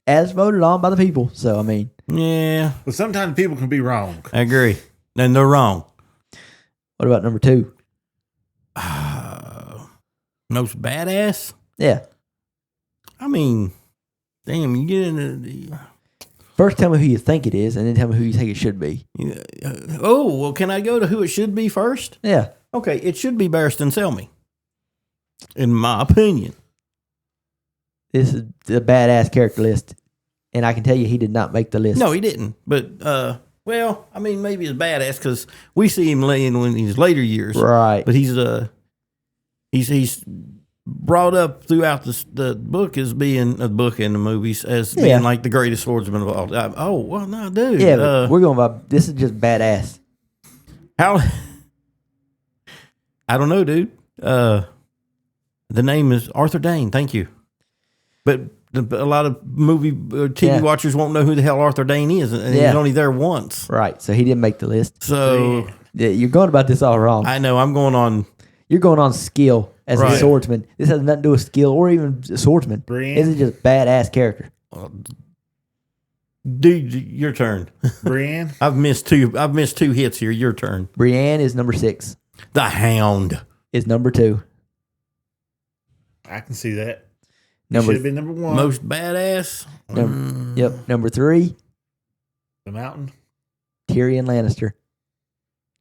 As voted on by the people. So, I mean. Yeah, But sometimes people can be wrong. I agree. And they're wrong. What about number 2? Most badass? Yeah. I mean, damn, you get into First, tell me who you think it is, and then tell me who you think it should be. well, can I go to who it should be first? Yeah. Okay, it should be Barristan Selmy, in my opinion. This is the badass character list, and I can tell you he did not make the list. No, he didn't. But, well, I mean, maybe it's badass because we see him laying in his later years. Right. But he's brought up throughout the book as being a book in the movies as being like the greatest swordsman of all time. Oh, well, no, dude. Yeah, but we're going by, this is just badass. How? I don't know, dude. The name is Arthur Dane. Thank you. But A lot of movie TV Yeah. watchers won't know who the hell Arthur Dane is, and Yeah. he's only there once. Right. So he didn't make the list. So Yeah, you're going about this all wrong. I know I'm going on. You're going on skill as a Right. swordsman. This has nothing to do with skill or even a swordsman. Brienne? This is just badass character. Dude, your turn. Brienne. I've missed two hits here. Your turn. Brienne is number 6. The Hound. Is number 2. I can see that. Number Should have been number 1. Most badass. Yep. Number 3, The Mountain. Tyrion Lannister.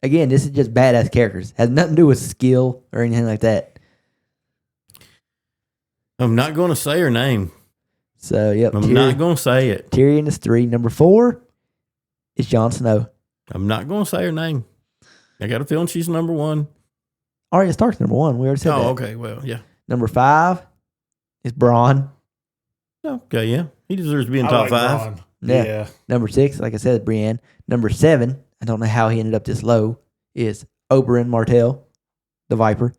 Again, this is just badass characters. Has nothing to do with skill or anything like that. I'm not going to say her name. So, yep. I'm not going to say it. Tyrion is 3. Number 4 is Jon Snow. I'm not going to say her name. I got a feeling she's number 1. Arya Stark's number 1. We already said that. Oh, okay. Well, yeah. Number 5 is Braun. Okay, yeah. He deserves to be in I top like 5. Bronn. Yeah. Yeah. Number 6, like I said, is Brienne. Number 7, I don't know how he ended up this low, is Oberyn Martell, the Viper.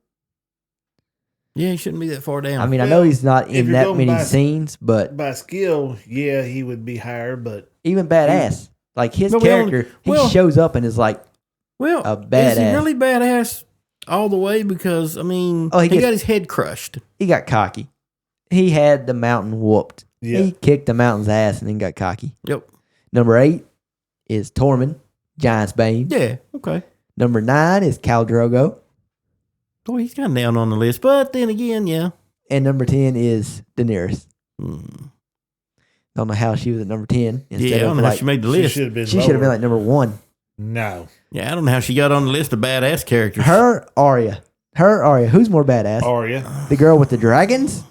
Yeah, he shouldn't be that far down. I mean, I know he's not if in you're that going many by- scenes, but By skill, yeah, he would be higher, but even badass. Like his But we only- character, well- he shows up and is like, well, a is he badass. really badass all the way? Because, I mean, Oh, he he gets- got his head crushed. he got cocky. He had the mountain whooped. yeah. He kicked the mountain's ass and then got cocky. Yep. Number 8 is Tormund, Giant's Bane. Yeah, okay. Number 9 is Khal Drogo. Boy, he's kind of down on the list. But then again, yeah. And number 10 is Daenerys. Hmm. Don't know how she was at number 10. Yeah, I don't know how she made the She list. should have been. She should have been lower. like number 1. No. Yeah, I don't know how she got on the list of badass characters. Her Arya. Who's more badass? Arya. The girl with the dragons?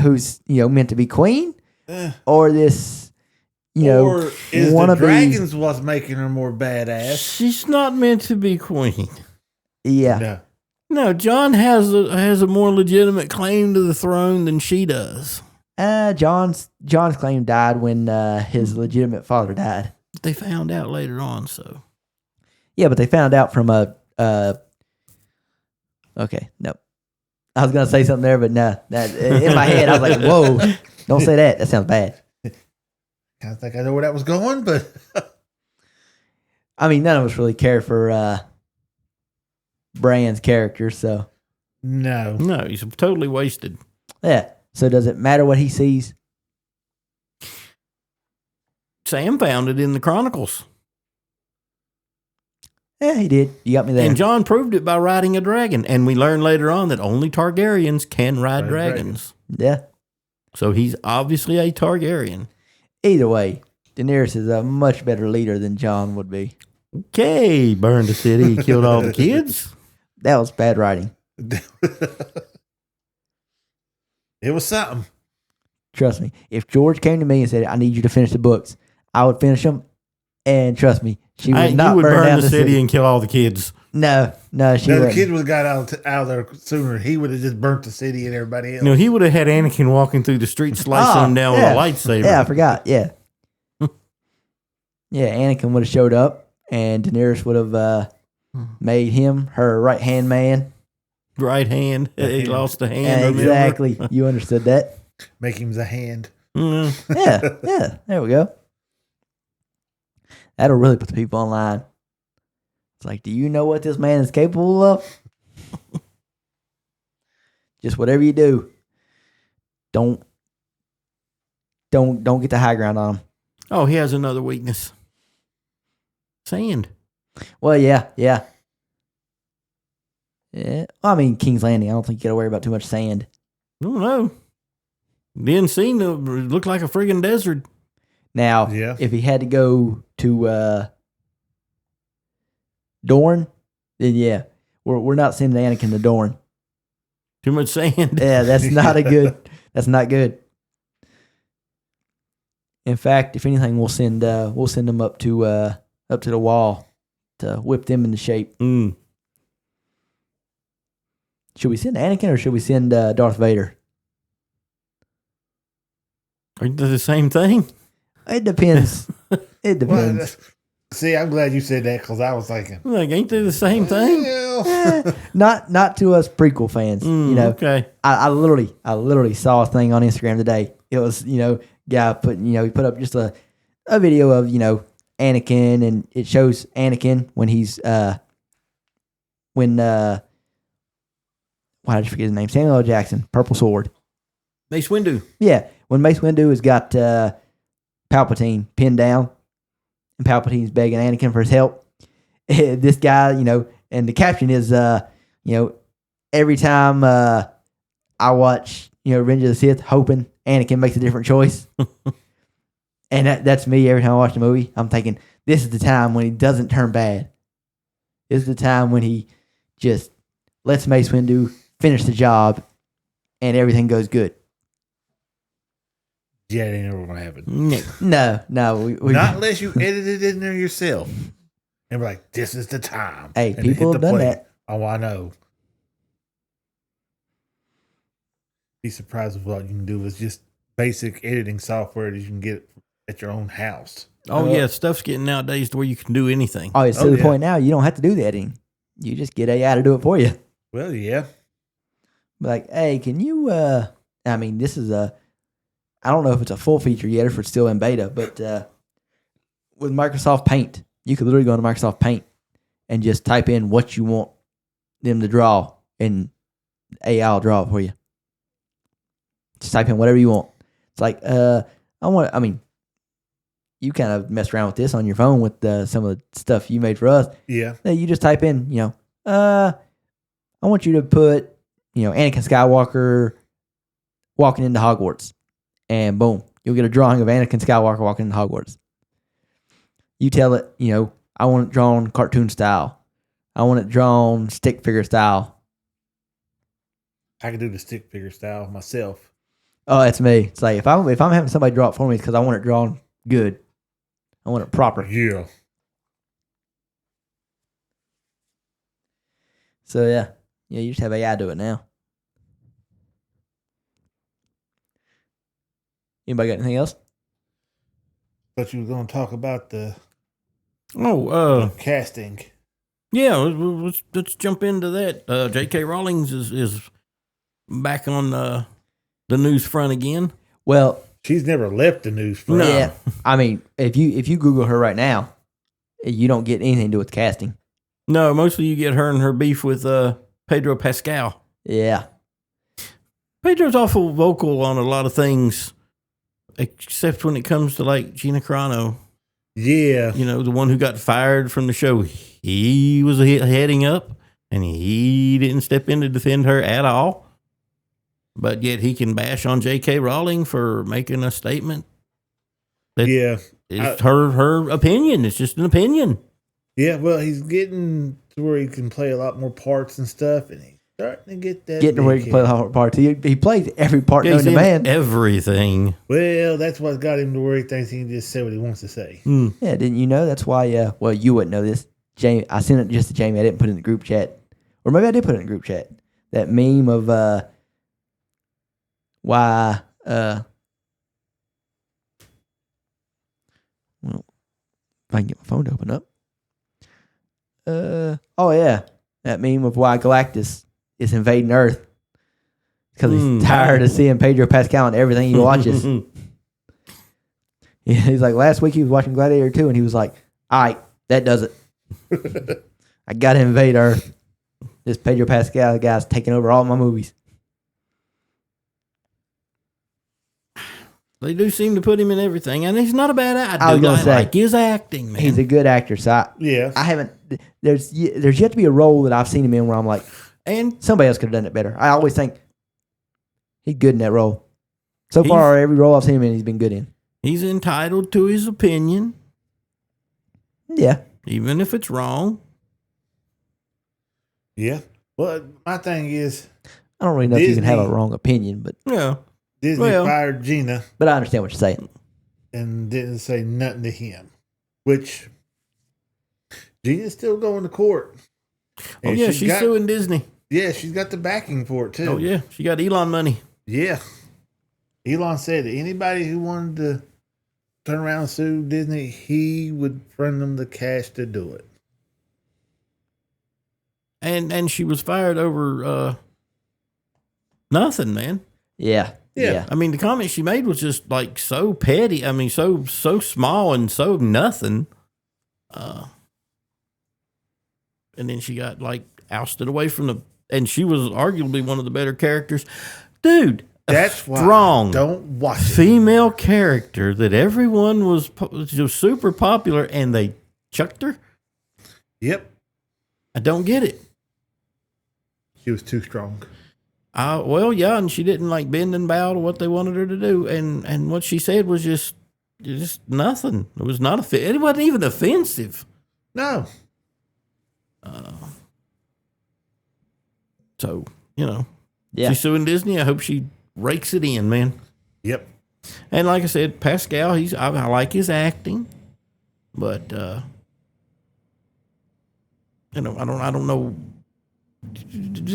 Who's, meant to be queen? Eh. Or this, Or is the wannabe- dragons what's making her more badass? She's not meant to be queen. Yeah. No. No, John has a more legitimate claim to the throne than she does. John's claim died when his legitimate father died. They found out later on, so. Yeah, but they found out from a. Okay, no. I was gonna say something there, but no. That in my head, I was like, "Whoa, don't say that. That sounds bad." I think I know where that was going, but I mean, none of us really care for Bran's character, so no. No, he's totally wasted. yeah. So does it matter what he sees? Sam found it in the Chronicles. Yeah, he did. You got me there. And John proved it by riding a dragon. And we learn later on that only Targaryens can ride Ride dragons. Yeah. So he's obviously a Targaryen. Either way, Daenerys is a much better leader than Jon would be. Okay, burned the city, killed all the kids. That was bad writing. It was something. Trust me. If George came to me and said, "I need you to finish the books," I would finish them. And trust me, she would You not would burn burn down the city and kill all the kids. No, she No, the wouldn't. kid would have got out of there sooner. He would have just burnt the city and everybody else. You know, he would have had Anakin walking through the street slicing him down yeah. with a lightsaber. Yeah, I forgot. Yeah. Yeah, Anakin would have showed up and Daenerys would have made him her right-hand man. Right hand. He lost the hand. Yeah, remember? exactly. You understood that. Make him the hand. Mm. Yeah. There we go. That'll really put the people online. It's like, do you know what this man is capable of? Just whatever you do, don't get the high ground on him. Oh, he has another weakness. Sand. Well, yeah. Yeah. Well, I mean, King's Landing. I don't think you got to worry about too much sand. I don't know. Didn't seem to look like a friggin' desert. Now, Yeah. if he had to go to Dorne, then yeah, we're not sending Anakin to Dorne. Too much sand. Yeah, that's not a good. That's not good. In fact, if anything, we'll send them up to the wall to whip them into shape. Mm. Should we send Anakin or should we send Darth Vader? Are they the same thing? It depends. It Well, depends. See, I'm glad you said that because I was thinking, Like, ain't they the same thing? well, Not to us prequel fans. You know, Okay. I literally saw a thing on Instagram today. It was, guy put, he put up just a video of, Anakin, and it shows Anakin when he's why did I forget his name? Samuel L. Jackson, Purple Sword. Mace Windu. Yeah, when Mace Windu has got Palpatine pinned down, and Palpatine's begging Anakin for his help. This guy, and the caption is, every time I watch, Revenge of the Sith, hoping Anakin makes a different choice. And that's me every time I watch the movie. I'm thinking, this is the time when he doesn't turn bad. This is the time when he just lets Mace Windu finish the job and everything goes good. yeah, it ain't never gonna happen. No. We Not unless you edit it in there yourself and be like, "This is the time." Hey, and people hit have the done play. that. Oh, I know. Be surprised with what you can do with just basic editing software that you can get at your own house. Oh, yeah. Stuff's getting nowadays to where you can do anything. Oh, it's to Oh, the yeah. point now you don't have to do the editing. You just get AI to do it for you. Well, yeah. Be like, hey, can you this is I don't know if it's a full feature yet or if it's still in beta, but with Microsoft Paint, you could literally go into Microsoft Paint and just type in what you want them to draw, and AI will draw it for you. Just type in whatever you want. It's like, you kind of messed around with this on your phone with some of the stuff you made for us. Yeah. You just type in, I want you to put, Anakin Skywalker walking into Hogwarts. And boom, you'll get a drawing of Anakin Skywalker walking into Hogwarts. You tell it, I want it drawn cartoon style. I want it drawn stick figure style. I can do the stick figure style myself. Oh, that's me. It's like if I'm having somebody draw it for me, it's because I want it drawn good. I want it proper. Yeah. So yeah, you just have AI do it now. Anybody got anything else? But you were going to talk about the casting. Yeah, let's jump into that. J.K. Rowling is back on the news front again. Well, She's never left the news front. No. yeah. I mean, if you Google her right now, you don't get anything to do with casting. No, mostly you get her and her beef with Pedro Pascal. Yeah. Pedro's awful vocal on a lot of things, except when it comes to like Gina Carano. Yeah. The one who got fired from the show. He was heading up, and he didn't step in to defend her at all. But yet he can bash on J.K. Rowling for making a statement. Yeah. It's her opinion. It's just an opinion. Yeah. Well, he's getting to where he can play a lot more parts and stuff, and he's starting to get that. Getting to where he can play the whole part. He plays every part known He's to in man. everything. Well, that's what got him to where he thinks he can just say what he wants to say. Yeah, didn't you know? That's why, well, you wouldn't know this. Jamie, I sent it just to Jamie. I didn't put it in the group chat. Or maybe I did put it in the group chat. That meme of why, well, if I can get my phone to open up. Oh, yeah. That meme of why Galactus is invading Earth. Because he's tired of seeing Pedro Pascal in everything he watches. Yeah, he's like, last week he was watching Gladiator 2, and he was like, all right, that does it. I got to invade Earth. This Pedro Pascal guy's taking over all my movies. They do seem to put him in everything, and he's not a bad actor. I was gonna say, like his acting, man. He's a good actor, so Yeah. I haven't. There's yet to be a role that I've seen him in where I'm like, and somebody else could have done it better. I always think he's good in that role. So He's- far, every role I've seen him in, he's been good in. he's entitled to his opinion, Yeah, even if it's wrong. Yeah. Well, my thing is, I don't really know if you can have a Disney- wrong opinion, but Yeah. Disney Well- fired Gina I understand what you're saying. and didn't say nothing to him, which Gina's still going to court. Oh, And yeah, she's got, suing Disney. Yeah, she's got the backing for it, too. Oh, yeah. She got Elon money. Yeah. Elon said that anybody who wanted to turn around and sue Disney, he would front them the cash to do it. And she was fired over nothing, man. Yeah. Yeah. Yeah. I mean, the comment she made was just like so petty. I mean, so small and so nothing. And then she got like ousted away from the. And she was arguably one of the better characters, dude. That's why strong, I don't watch it. female character that everyone was super popular, and they chucked her. Yep. I don't get it. She was too strong. Well, yeah, and she didn't like bend and bow to what they wanted her to do, and what she said was just nothing. It was not it wasn't even offensive. No. So yeah, Yeah. she's suing Disney. I hope she rakes it in, man. Yep. And like I said, Pascal, I like his acting, but I don't know.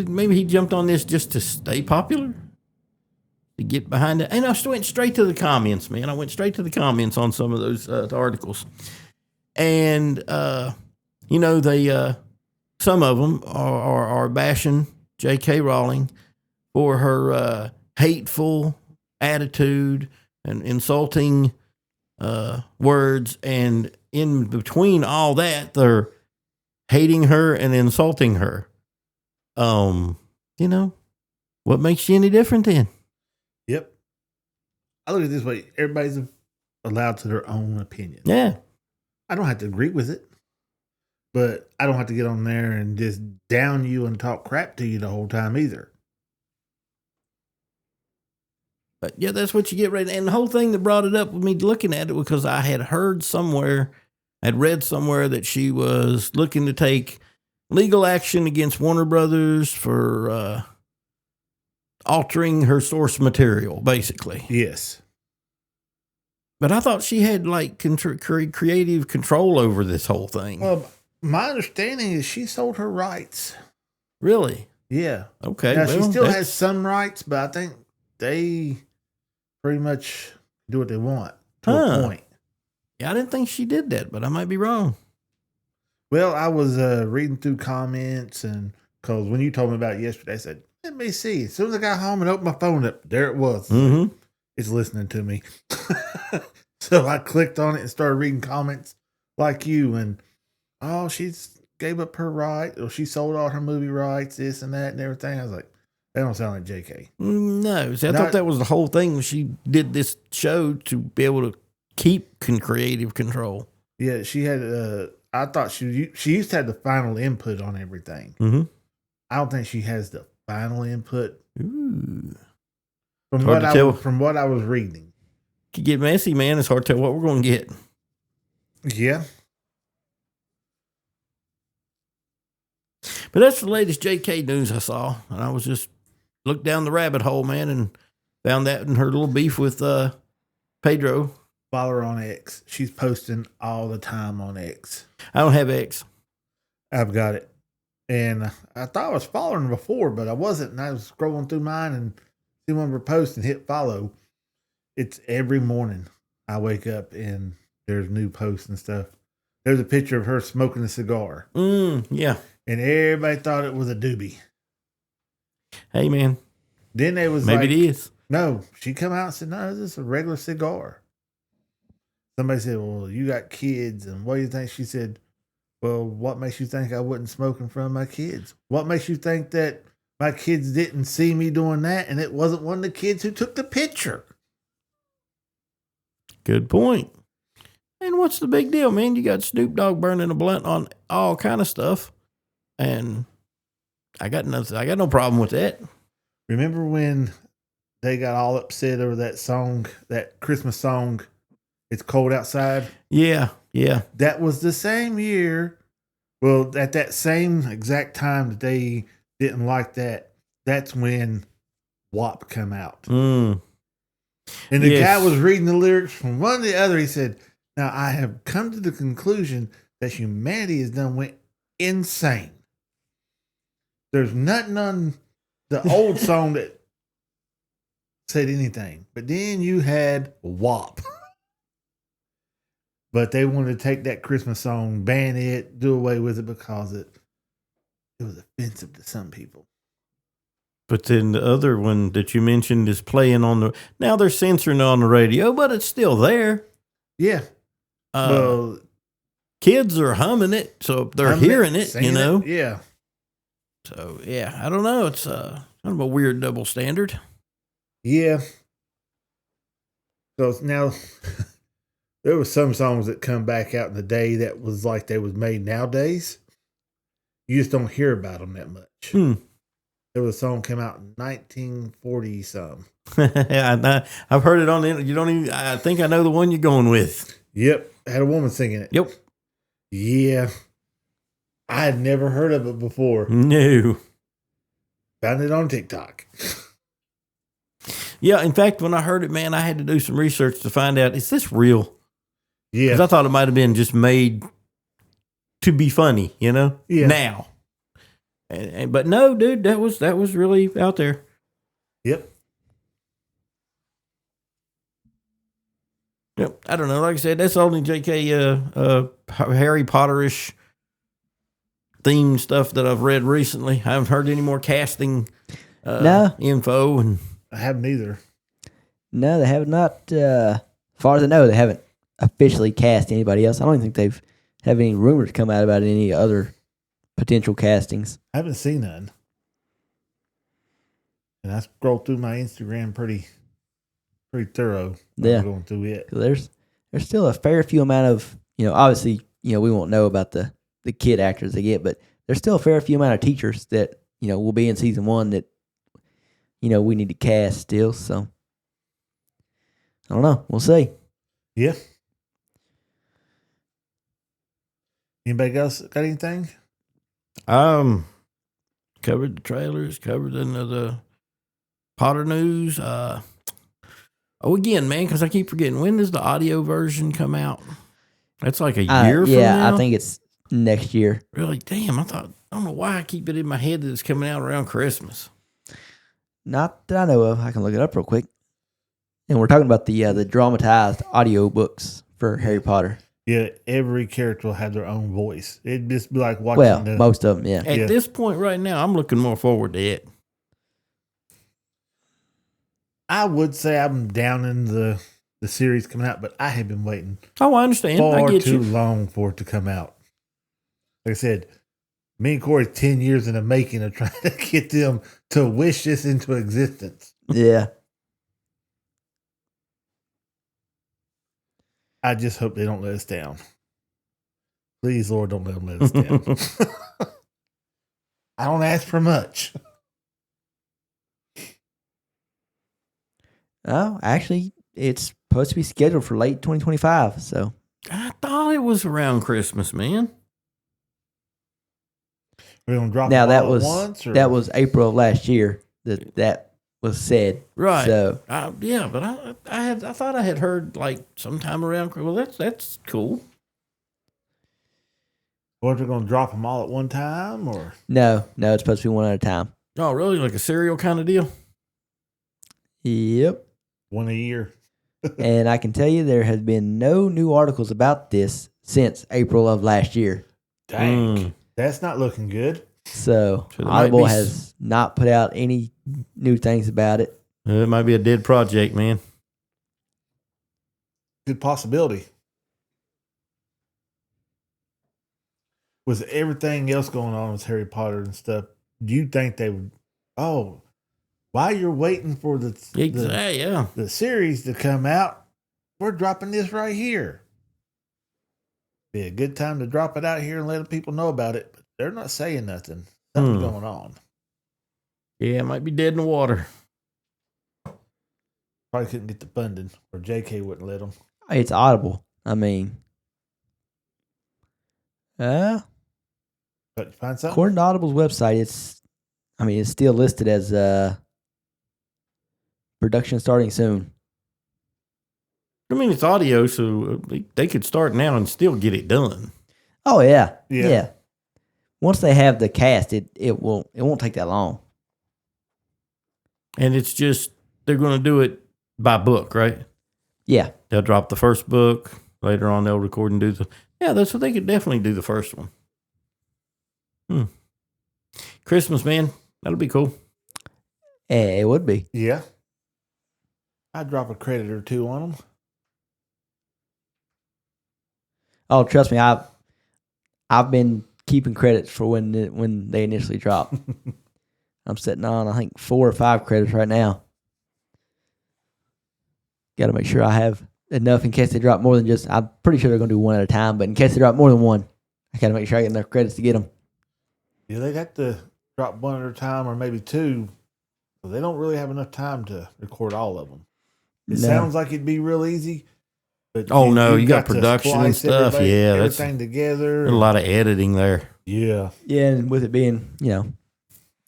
Maybe he jumped on this just to stay popular, to get behind it. And I went straight to the comments, man. I went straight to the comments on some of those articles, and they some of them are bashing J.K. Rowling for her hateful attitude and insulting words, and in between all that, they're hating her and insulting her. What makes you any different then? Yep. I look at it this way. Everybody's allowed to their own opinion. Yeah. I don't have to agree with it, but I don't have to get on there and just down you and talk crap to you the whole time either. But yeah, that's what you get right. And the whole thing that brought it up with me looking at it was because I had read somewhere that she was looking to take legal action against Warner Brothers for altering her source material, basically. Yes. But I thought she had like creative control over this whole thing. Well, my understanding is she sold her rights. Really? Yeah. Okay. Now, she well, still that's- has some rights, but I think they pretty much do what they want to a point. Yeah, I didn't think she did that, but I might be wrong. Well, I was reading through comments, and because when you told me about it yesterday, I said, let me see. As soon as I got home and opened my phone up, there it was. Mm-hmm. It's listening to me. So I clicked on it and started reading comments like you, and she's gave up her right, or she sold all her movie rights, this and that and everything. I was like, that don't sound like JK. No, see, I thought that was the whole thing. She did this show to be able to keep creative control. Yeah, she had. I thought she used to have the final input on everything. Mm-hmm. I don't think she has the final input. Ooh. From what I was reading. Could get messy, man. It's hard to tell what we're going to get. Yeah. But that's the latest JK news I saw. And I was just looked down the rabbit hole, man, and found that in her little beef with Pedro. Follow her on X. She's posting all the time on X. I don't have X. I've got it. And I thought I was following her before, but I wasn't. And I was scrolling through mine and see one of her posts and hit follow. It's every morning I wake up and there's new posts and stuff. There's a picture of her smoking a cigar. Yeah. And everybody thought it was a doobie. Hey, man. Then they was Maybe like, it is. no, she come out and said, no, this is a regular cigar. Somebody said, well, you got kids, and what do you think? She said, well, what makes you think I wasn't smoking in front of my kids? What makes you think that my kids didn't see me doing that, and it wasn't one of the kids who took the picture? Good point. And what's the big deal, man? You got Snoop Dogg burning a blunt on all kind of stuff, and I got no problem with that. Remember when they got all upset over that song, that Christmas song, It's Cold Outside? Yeah. That was the same year. Well, at that same exact time that they didn't like that, that's when WAP come out. And the Yes. guy was reading the lyrics from one to the other. He said, now I have come to the conclusion that humanity has went insane. There's nothing on the old song that said anything. But then you had WAP. but they wanted to take that Christmas song, ban it, do away with it because it was offensive to some people. But then the other one that you mentioned is playing on the. Now they're censoring it on the radio, but it's still there. Yeah. Well, Kids are humming it, so they're hearing it, you know? Yeah. So, yeah, I don't know. It's kind of a weird double standard. Yeah. So now, there were some songs that come back out in the day that was like they was made nowadays. You just don't hear about them that much. There was a song came out in 1940 some. I've heard it on the internet. You don't even. I think I know the one you're going with. Yep, had a woman singing it. Yep. Yeah, I had never heard of it before. No. Found it on TikTok. Yeah, in fact, when I heard it, man, I had to do some research to find out, is this real? Yeah, Because I thought it might have been just made to be funny, you know? Yeah. Now. But no, dude, that was really out there. Yep. Yep. I don't know. Like I said, that's only J.K. Harry Potterish theme stuff that I've read recently. I haven't heard any more casting info. And I haven't either. No, they have not. As far as I know, they haven't officially cast anybody else. I don't even think have any rumors come out about any other potential castings. I haven't seen none. And I scrolled through my Instagram pretty thorough. Yeah. Going through it. There's still a fair few amount of, obviously, we won't know about the kid actors they get, but there's still a fair few amount of teachers that, will be in season 1 that, we need to cast still. So I don't know. We'll see. Yeah. Anybody else got anything? Covered the trailers, covered the Potter news. Again, man, because I keep forgetting, when does the audio version come out? That's like a year from now? I think it's next year. Really? Damn, I don't know why I keep it in my head that it's coming out around Christmas. Not that I know of. I can look it up real quick. And we're talking about the dramatized audio books for Harry Potter. Yeah, every character will have their own voice. It'd just be like watching most of them, yeah. At this point right now, I'm looking more forward to it. I would say I'm down in the series coming out, but I have been waiting Oh, I understand. I far get too you. long for it to come out. Like I said, me and Corey 10 years in the making of trying to get them to wish this into existence. Yeah. I just hope they don't let us down. Please, Lord, don't let them let us down. I don't ask for much. Oh, actually, it's supposed to be scheduled for late 2025. So I thought it was around Christmas, man. We're gonna drop now it that all was at once, or? that was April of last year that was said. Right. So yeah, but I thought I had heard like sometime around. Well, that's cool. Or they're gonna drop them all at one time, or no, it's supposed to be one at a time. Oh, really? Like a serial kind of deal? Yep. one a year. And I can tell you there has been no new articles about this since April of last year. Dang, that's not looking good. So So there might Audible be has not put out any new things about it. It might be a dead project, man. Good possibility. With everything else going on with Harry Potter and stuff, do you think they would? Oh, while you're waiting for the Yeah. the series to come out, we're dropping this right here. Be a good time to drop it out here and let people know about it. But they're not saying nothing. Something's going on. Yeah, it might be dead in the water. Probably couldn't get the funding, or JK wouldn't let them. It's Audible. I mean, But you find something? according to Audible's website, it's still listed as production starting soon. I mean, it's audio, so they could start now and still get it done. Oh yeah. Yeah. Once they have the cast, it won't take that long. And it's just, they're going to do it by book, right? Yeah. They'll drop the first book, later on they'll record and do the. Yeah, that's what they could definitely do the first one. Christmas, man, that'll be cool. Yeah, it would be. Yeah. I'd drop a credit or two on them. Oh, trust me, I've been keeping credits for when they initially dropped. I'm sitting on, I think, 4 or 5 credits right now. Got to make sure I have enough in case they drop more than just. I'm pretty sure they're going to do one at a time, but in case they drop more than one, I got to make sure I get enough credits to get them. Yeah, they'd have to drop one at a time or maybe 2. So they don't really have enough time to record all of them. It No. sounds like it'd be real easy. But You got to production and splice stuff. Yeah, that's everything together. a lot of editing there. Yeah. Yeah, and with it being,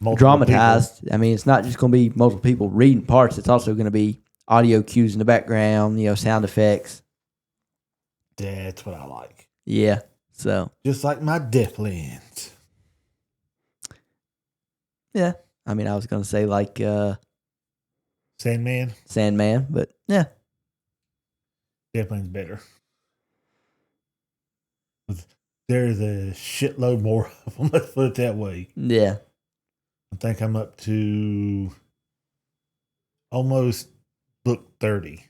Multiple dramatized, I mean, it's not just going to be multiple people reading parts. It's also going to be audio cues in the background, sound effects. people. That's what I like. Yeah, so, Just like my Deathlands. yeah. I mean, I was going to say like Sandman. Sandman, but yeah. Deathlands better. There's a shitload more of them. Let's put it that way. Yeah. I think I'm up to almost book 30.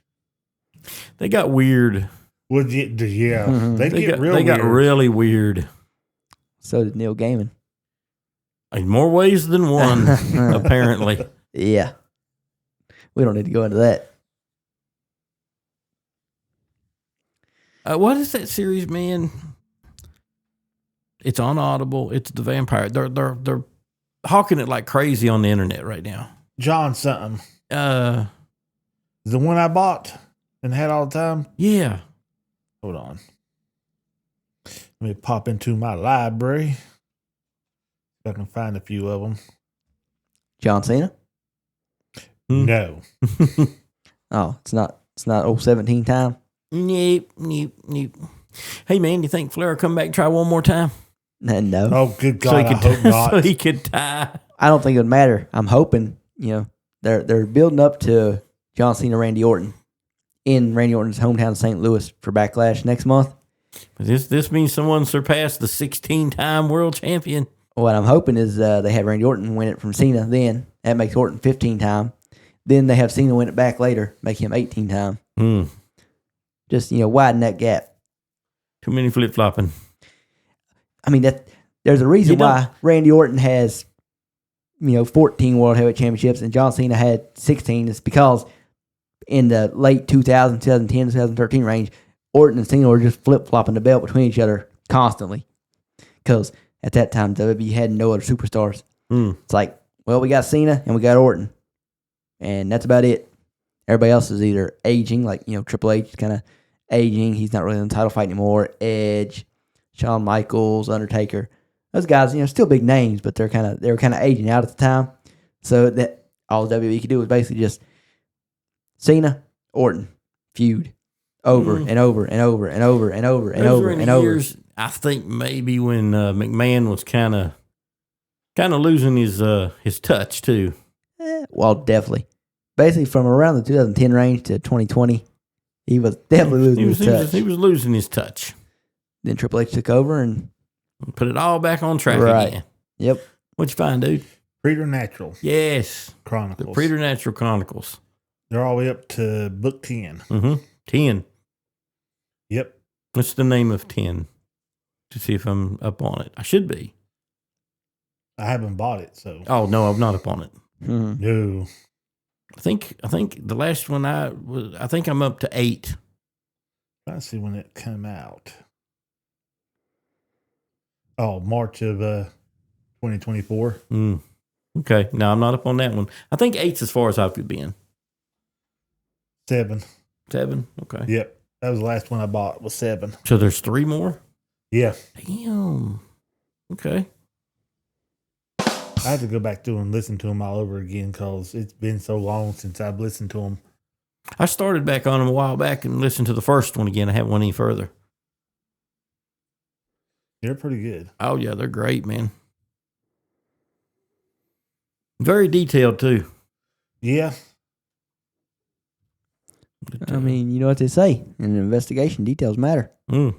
They got weird. Would you? Yeah, Mhm. they get real. They got weird. really weird. So did Neil Gaiman. In more ways than one, apparently. Yeah. We don't need to go into that. What is that series, man? It's on Audible. It's the vampire. They're hawking it like crazy on the internet right now. John something. Uh, The one I bought and had all the time. yeah. Hold on. Let me pop into my library. If I can find a few of them. John Cena? Hmm. No. Oh, it's not 017 time. Nope. Hey, man, you think Flair will come back and try one more time? No. Oh, good So God! he I could, hope not. so he could tie. I don't think it would matter. I'm hoping, they're building up to John Cena, Randy Orton in Randy Orton's hometown of St. Louis for Backlash next month. But this means someone surpassed the 16-time world champion. What I'm hoping is they have Randy Orton win it from Cena then. That makes Orton 15 time. Then they have Cena win it back later, make him 18 time. Just, widen that gap. Too many flip-flopping. I mean, there's a reason why Randy Orton has, 14 World Heavyweight Championships and John Cena had 16. It's because in the late 2000, 2010, 2013 range, Orton and Cena were just flip-flopping the belt between each other constantly. Because at that time, WWE had no other superstars. It's like, well, we got Cena and we got Orton. And that's about it. Everybody else is either aging, like, Triple H is kind of aging. He's not really in the title fight anymore. Edge, Shawn Michaels, Undertaker. Those guys, still big names, but they were kind of aging out at the time. So that all WWE could do was basically just Cena, Orton, feud over and over and over and over and over and Those over were in and the over. years, I think maybe when McMahon was kind of losing his touch too. Well, definitely. Basically, from around the 2010 range to 2020, he was definitely losing his touch. He was losing his touch. Then Triple H took over and Put it all back on track Right. again. yep. What'd you find, dude? Preternatural Yes, the Chronicles. Preternatural Chronicles. They're all the way up to book 10. 10. Yep. What's the name of 10? To see if I'm up on it. I should be. I haven't bought it, so Oh no, I'm not up on it. Mhm. no. I think the last one I think I'm up to 8. Trying to see when it come out. Oh, March of 2024. Okay, no, I'm not up on that one. I think 8's as far as I've been. 7. 7. Okay. Yep. That was the last one I bought was 7. So there's 3 more. Yeah. Damn. Okay. I had to go back through and listen to them all over again because it's been so long since I've listened to them. I started back on them a while back and listened to the first one again. I haven't went any further. They're pretty good. Oh yeah, they're great, man. Very detailed too. Yeah. But, I mean, you know what they say. In an investigation, details matter. Mm.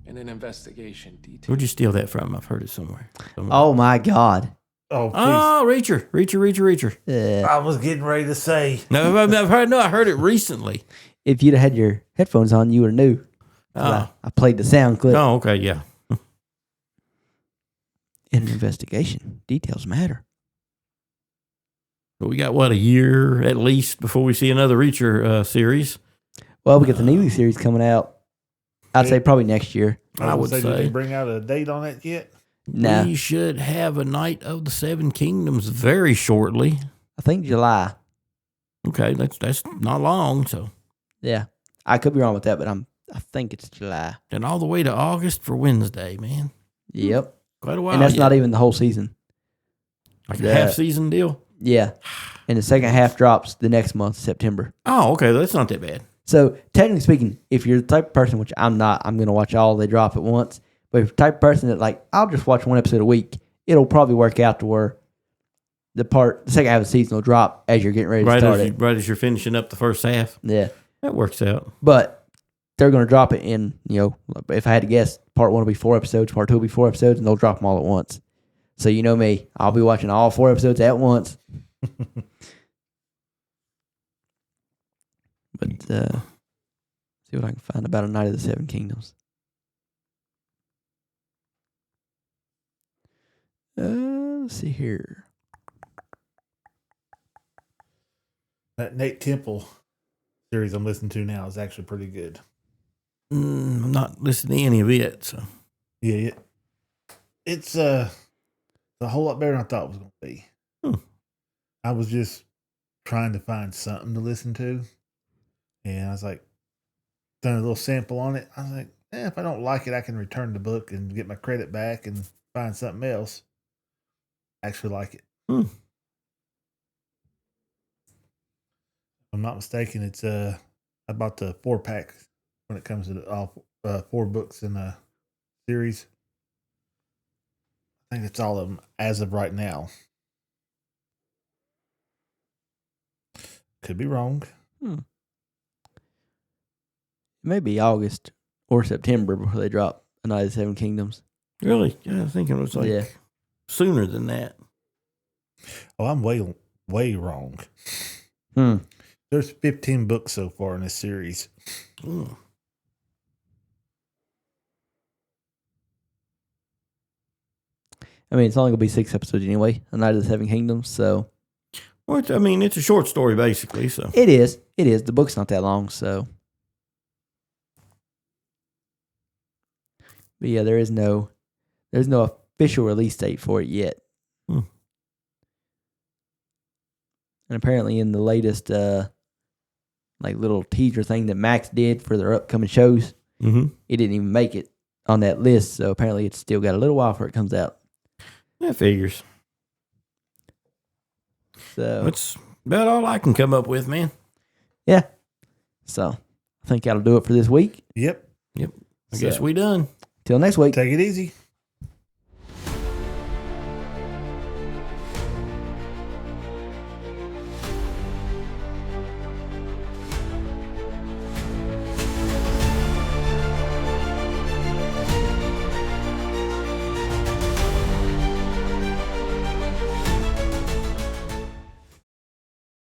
In an investigation detail. Where'd you steal that from? I've heard it somewhere. Oh, my God. Oh, please. Oh, Reacher. I was getting ready to say. No, I heard it recently. If you'd have had your headphones on, you would have knew. Oh, I played the sound clip. oh, okay, yeah. In an investigation, details matter. But we got what, a year at least before we see another Reacher series. Well, we got the Neely series coming out. I'd say probably next year. I would Did say. they bring out a date on it yet? Nah, We should have a Night of the Seven Kingdoms very shortly. I think July. Okay, that's not long. So Yeah, I could be wrong with that, but I think it's July. then all the way to August for Wednesday, man. Yep, Quite a while. and that's yet. not even the whole season. like a Yeah. half season deal. Yeah, and the second half drops the next month, September. Oh, okay, that's not that bad. So technically speaking, if you're the type of person, which I'm not, I'm gonna watch all they drop at once. But if you're the type of person that like, I'll just watch one episode a week, it'll probably work out to where the second half of the season will drop as you're getting ready to start it. Right as you're finishing up the first half. Yeah, That works out. but they're gonna drop it in. If I had to guess, part 1 will be 4 episodes, part 2 will be 4 episodes, and they'll drop them all at once. So you know me, I'll be watching all 4 episodes at once. But see what I can find about A Night of the Seven Kingdoms. Let's see here. That Nate Temple series I'm listening to now is actually pretty good. I'm not listening to any of it. So Yeah, it's a whole lot better than I thought it was going to be. Hmm. I was just trying to find something to listen to, and I was like, done a little sample on it. I was like, if I don't like it, I can return the book and get my credit back and find something else. I actually like it. Hmm. If I'm not mistaken, it's I bought the 4-pack when it comes to all 4 books in the series. I think it's all of them as of right now. Could be wrong. It may be August or September before they drop A Night of the Seven Kingdoms. really, yeah, I think it was like Yeah. sooner than that. Oh, I'm way wrong. Hmm. There's 15 books so far in this series. Mm. I mean, it's only gonna be 6 episodes anyway. A Night of the Seven Kingdoms. So Well, I mean, it's a short story basically. So it is. It is. The book's not that long. So, but yeah, there's no official release date for it yet. Hmm. And apparently, in the latest like little teaser thing that Max did for their upcoming shows, mm-hmm. it didn't even make it on that list. So apparently, it's still got a little while before it comes out. That figures. So That's about all I can come up with, man. yeah. So I think that'll do it for this week. Yep. I guess we done. Till next week. Take it easy.